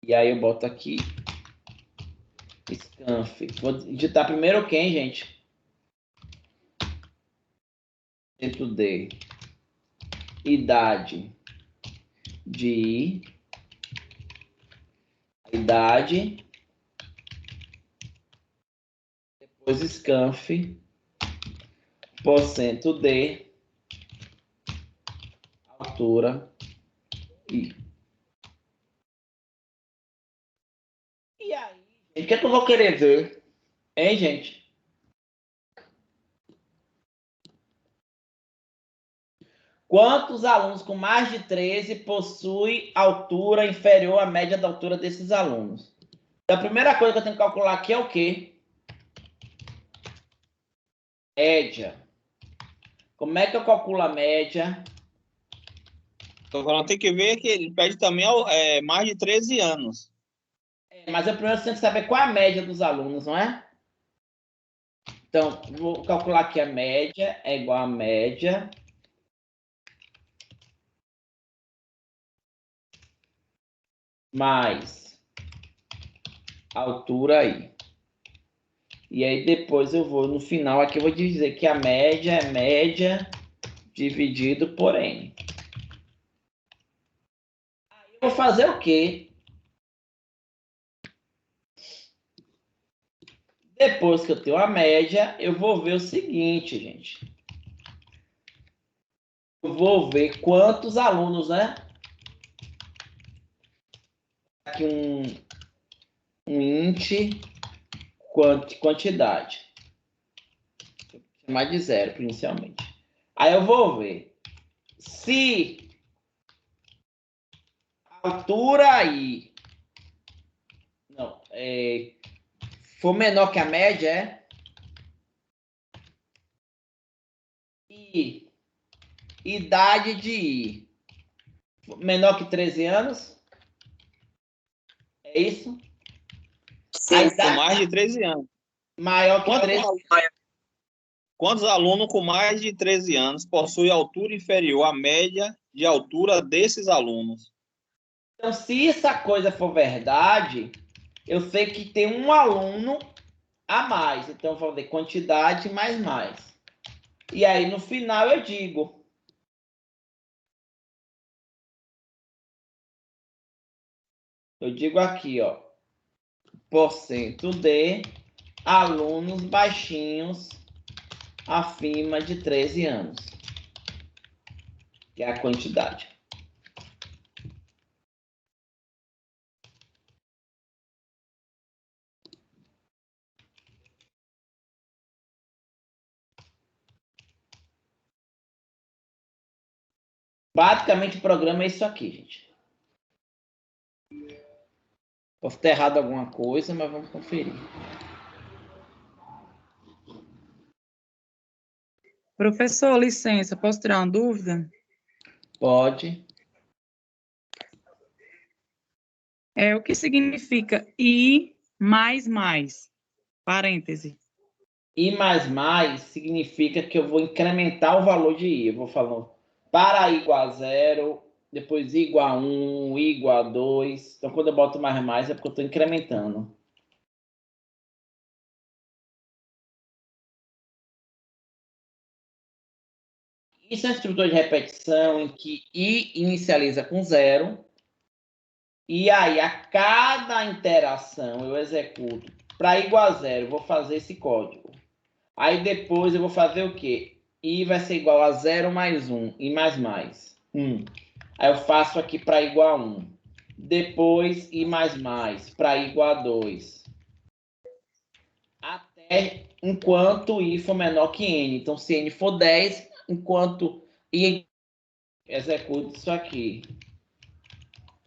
E aí eu boto aqui scanf. Vou digitar primeiro quem, gente? %d, idade de idade, depois scanf, %d, altura i. E aí, gente, o que é que eu vou querer ver? Hein, gente? Quantos alunos com mais de 13 possuem altura inferior à média da altura desses alunos? Então, a primeira coisa que eu tenho que calcular aqui é o quê? Média. Como é que eu calculo a média? Tô falando, tem que ver que ele pede também mais de 13 anos. Mas eu primeiro tenho que saber qual é a média dos alunos, não é? Então, vou calcular aqui a média, é igual a média mais altura aí. E aí depois eu vou, no final aqui eu vou dizer que a média é média dividido por n. Aí eu vou fazer o quê? Depois que eu tenho a média, eu vou ver o seguinte, gente. Eu vou ver quantos alunos, né? Aqui um int quantidade. Vou chamar de 0 inicialmente. Aí eu vou ver se a altura aí não, for menor que a média, e idade de I menor que 13 anos. É isso? Sim, com mais de 13 anos. Maior que 13 anos. Quantos alunos com mais de 13 anos possuem altura inferior à média de altura desses alunos? Então, se essa coisa for verdade, eu sei que tem um aluno a mais. Então, eu vou ver quantidade mais mais. E aí, no final, eu digo. Eu digo aqui, ó. Porcento de alunos baixinhos acima de 13 anos. Que é a quantidade. Basicamente, o programa é isso aqui, gente. Posso ter errado alguma coisa, mas vamos conferir. Professor, licença, posso tirar uma dúvida? Pode. O que significa I mais mais? Parêntese. I mais mais significa que eu vou incrementar o valor de I. Eu vou falando para I igual a 0, depois I igual a 1, I igual a 2. Então, quando eu boto mais mais, é porque eu estou incrementando. Isso é uma estrutura de repetição em que I inicializa com 0. E aí, a cada interação, eu executo para I igual a 0, eu vou fazer esse código. Aí, depois, eu vou fazer o quê? I vai ser igual a 0 mais 1. I mais mais. 1. Aí, eu faço aqui para I igual a 1. Depois, I mais mais, para I igual a 2. Até enquanto I for menor que N. Então, se N for 10, enquanto I executa isso aqui.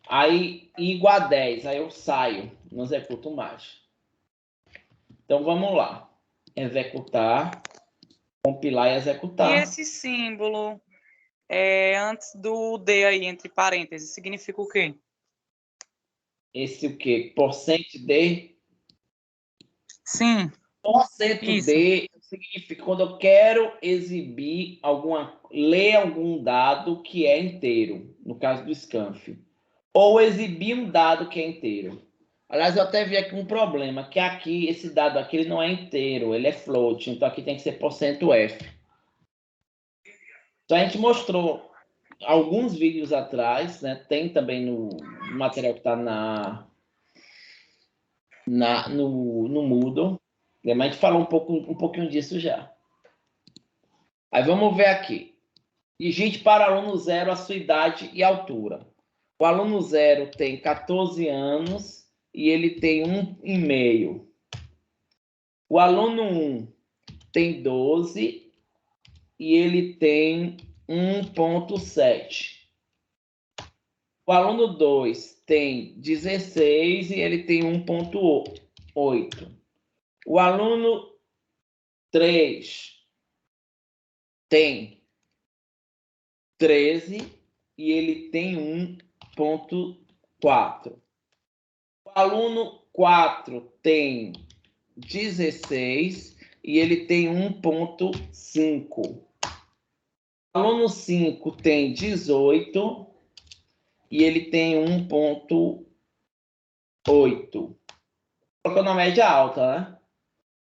Aí, I igual a 10. Aí, eu saio. Não executo mais. Então, vamos lá. Executar. Compilar e executar. E esse símbolo antes do D aí, entre parênteses, significa o quê? Esse o quê? Porcento de? Sim. Porcento isso. de significa quando eu quero exibir ler algum dado que é inteiro, no caso do Scanf. Ou exibir um dado que é inteiro. Aliás, eu até vi aqui um problema, que aqui, esse dado aqui, ele não é inteiro, ele é float, então aqui tem que ser %F. Então a gente mostrou alguns vídeos atrás, né? Tem também no material que está no Moodle. Mas a gente falou um pouquinho disso já. Aí vamos ver aqui. Digite para aluno 0 a sua idade e altura. O aluno 0 tem 14 anos e ele tem 1,5. O aluno 1 tem 12 e ele tem 1,7. O aluno 2 tem 16 e ele tem 1,8. O aluno 3 tem 13 e ele tem 1,4. O aluno 4 tem 16 e ele tem 1,5. O aluno 5 tem 18 e ele tem 1,8. Colocando a média alta, né?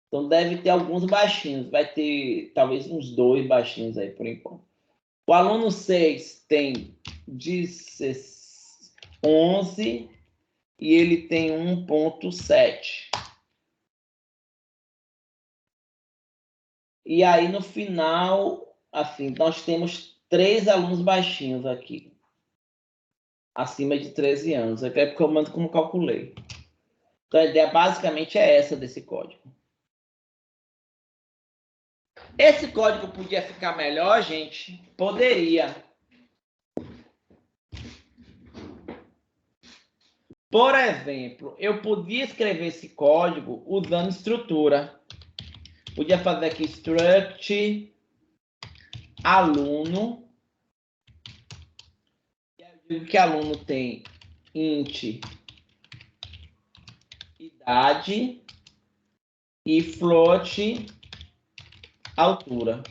Então deve ter alguns baixinhos. Vai ter talvez uns 2 baixinhos aí por enquanto. O aluno 6 tem 11 e ele tem 1,7. E aí no final, assim, nós temos 3 alunos baixinhos aqui. Acima de 13 anos. É porque eu mando como calculei. Então, a ideia basicamente é essa desse código. Esse código podia ficar melhor, gente? Poderia. Por exemplo, eu podia escrever esse código usando estrutura. Podia fazer aqui struct aluno. Eu digo que aluno tem int idade e float altura.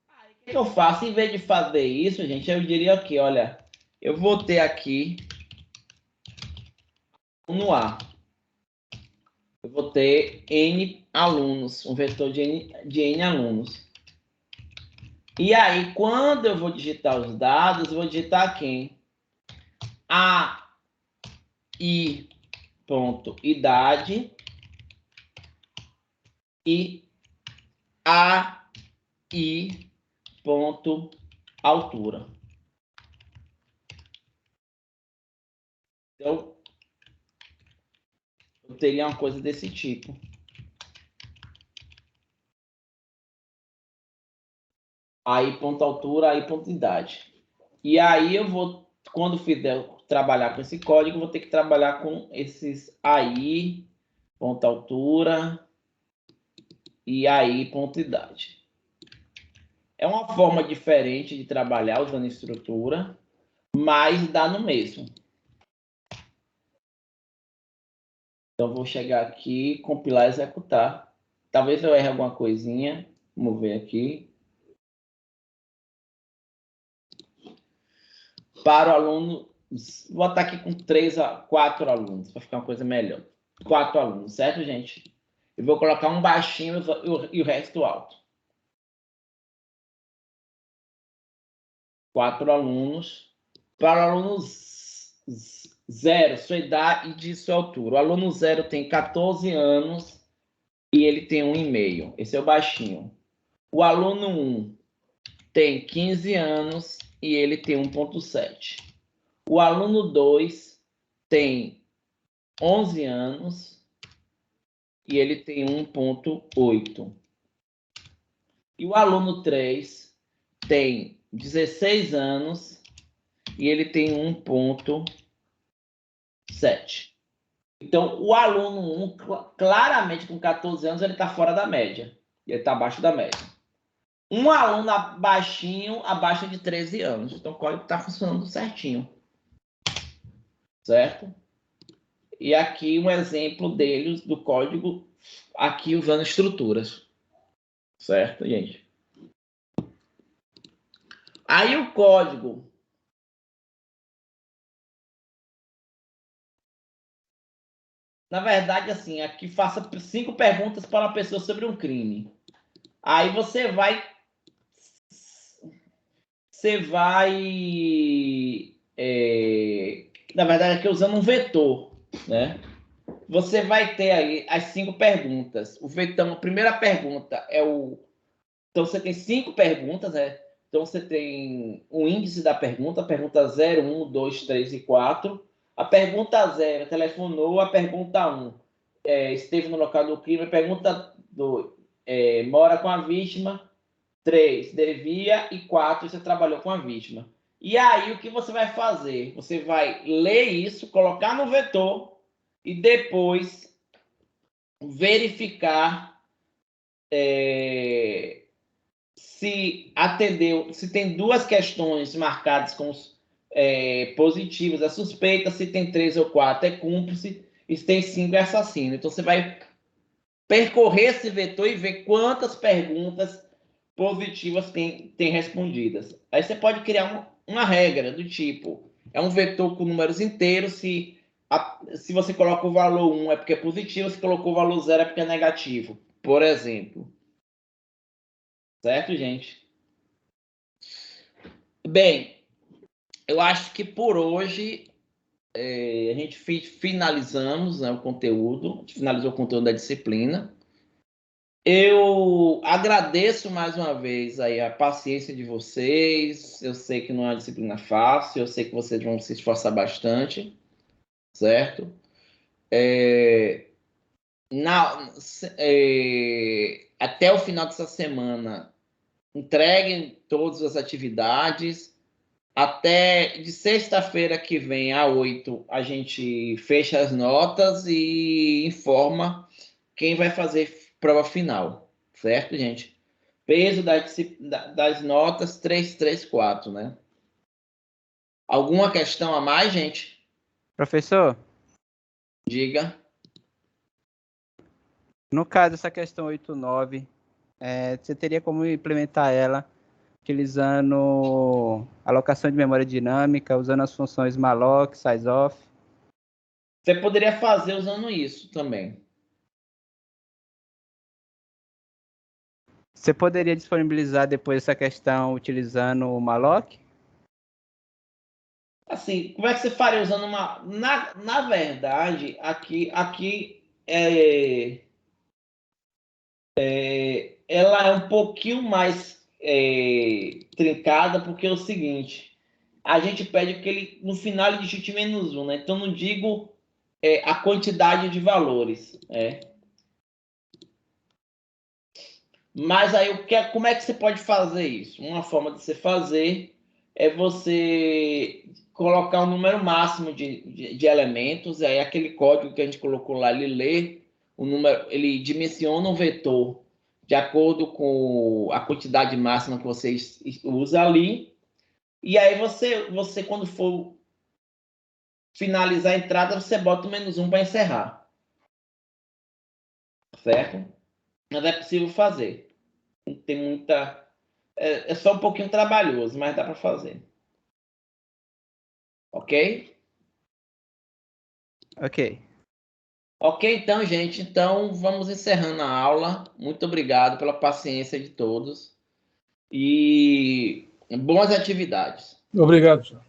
Aí, o que eu faço? Em vez de fazer isso, gente, eu diria aqui, olha, eu vou ter aqui no A. Eu vou ter N alunos, um vetor de N alunos. E aí, quando eu vou digitar os dados, eu vou digitar quem? AI.idade e AI.altura. Então, eu teria uma coisa desse tipo. AI.altura, AI.idade. E aí eu vou, quando fizer trabalhar com esse código, vou ter que trabalhar com esses AI.altura e AI.idade. É uma forma diferente de trabalhar usando estrutura, mas dá no mesmo. Então, vou chegar aqui, compilar e executar. Talvez eu erre alguma coisinha. Vamos ver aqui. Para o aluno, vou botar aqui com 3 a 4 alunos, para ficar uma coisa melhor. 4 alunos, certo, gente? Eu vou colocar um baixinho e o resto alto. 4 alunos. Para o aluno 0, sua idade e sua altura. O aluno 0 tem 14 anos e ele tem 1,5. Esse é o baixinho. O aluno 1 tem 15 anos e ele tem 1,7. O aluno 2 tem 11 anos e ele tem 1,8. E o aluno 3 tem 16 anos e ele tem 1,7. Então, o aluno 1, claramente com 14 anos, ele está fora da média. Ele está abaixo da média. Um aluno baixinho, abaixo de 13 anos. Então, o código está funcionando certinho. Certo? E aqui um exemplo deles, do código, aqui usando estruturas. Certo, gente? Aí o código. Na verdade, assim, aqui faça 5 perguntas para uma pessoa sobre um crime. Aí você vai na verdade, aqui usando um vetor, né? Você vai ter aí as 5 perguntas. O vetor, a primeira pergunta é o... Então, você tem 5 perguntas, né? Então, você tem o índice da pergunta 0, 1, 2, 3 e 4. A pergunta 0, telefonou. A pergunta 1, esteve no local do crime. A pergunta 2, mora com a vítima. 3, devia. E 4, você trabalhou com a vítima. E aí, o que você vai fazer? Você vai ler isso, colocar no vetor e depois verificar se atendeu, se tem 2 questões marcadas com positivas, é suspeita, se tem 3 ou 4 é cúmplice, e se tem 5 é assassino. Então, você vai percorrer esse vetor e ver quantas perguntas positivas tem respondidas. Aí você pode criar uma regra do tipo, é um vetor com números inteiros, se você coloca o valor 1 é porque é positivo, se colocou o valor 0 é porque é negativo, por exemplo. Certo, gente? Bem, eu acho que por hoje a gente finalizamos, né, o conteúdo, finalizou o conteúdo da disciplina. Eu agradeço mais uma vez aí a paciência de vocês. Eu sei que não é uma disciplina fácil, eu sei que vocês vão se esforçar bastante, certo? Até o final dessa semana, entreguem todas as atividades. Até de sexta-feira que vem, a 8, a gente fecha as notas e informa quem vai fazer prova final, certo, gente? Peso das notas 334, né? Alguma questão a mais, gente? Professor, Diga. no caso dessa questão 8.9, você teria como implementar ela utilizando alocação de memória dinâmica, usando as funções malloc, sizeof? Você poderia fazer usando isso também. Você poderia disponibilizar depois essa questão utilizando o malloc? Assim, como é que você faria usando uma... Na verdade, aqui ela é um pouquinho mais trincada, porque é o seguinte, a gente pede que ele, no final, ele digite -1, né? Então, não digo a quantidade de valores, Mas aí, como é que você pode fazer isso? Uma forma de você fazer é você colocar um número máximo de elementos, e aí aquele código que a gente colocou lá, ele lê o número, ele dimensiona um vetor de acordo com a quantidade máxima que você usa ali, e aí você quando for finalizar a entrada, você bota o -1 para encerrar. Certo? Mas é possível fazer. Não tem muita... É só um pouquinho trabalhoso, mas dá para fazer. Ok? Ok. Ok, então, gente. Então, vamos encerrando a aula. Muito obrigado pela paciência de todos. E boas atividades. Obrigado, senhor.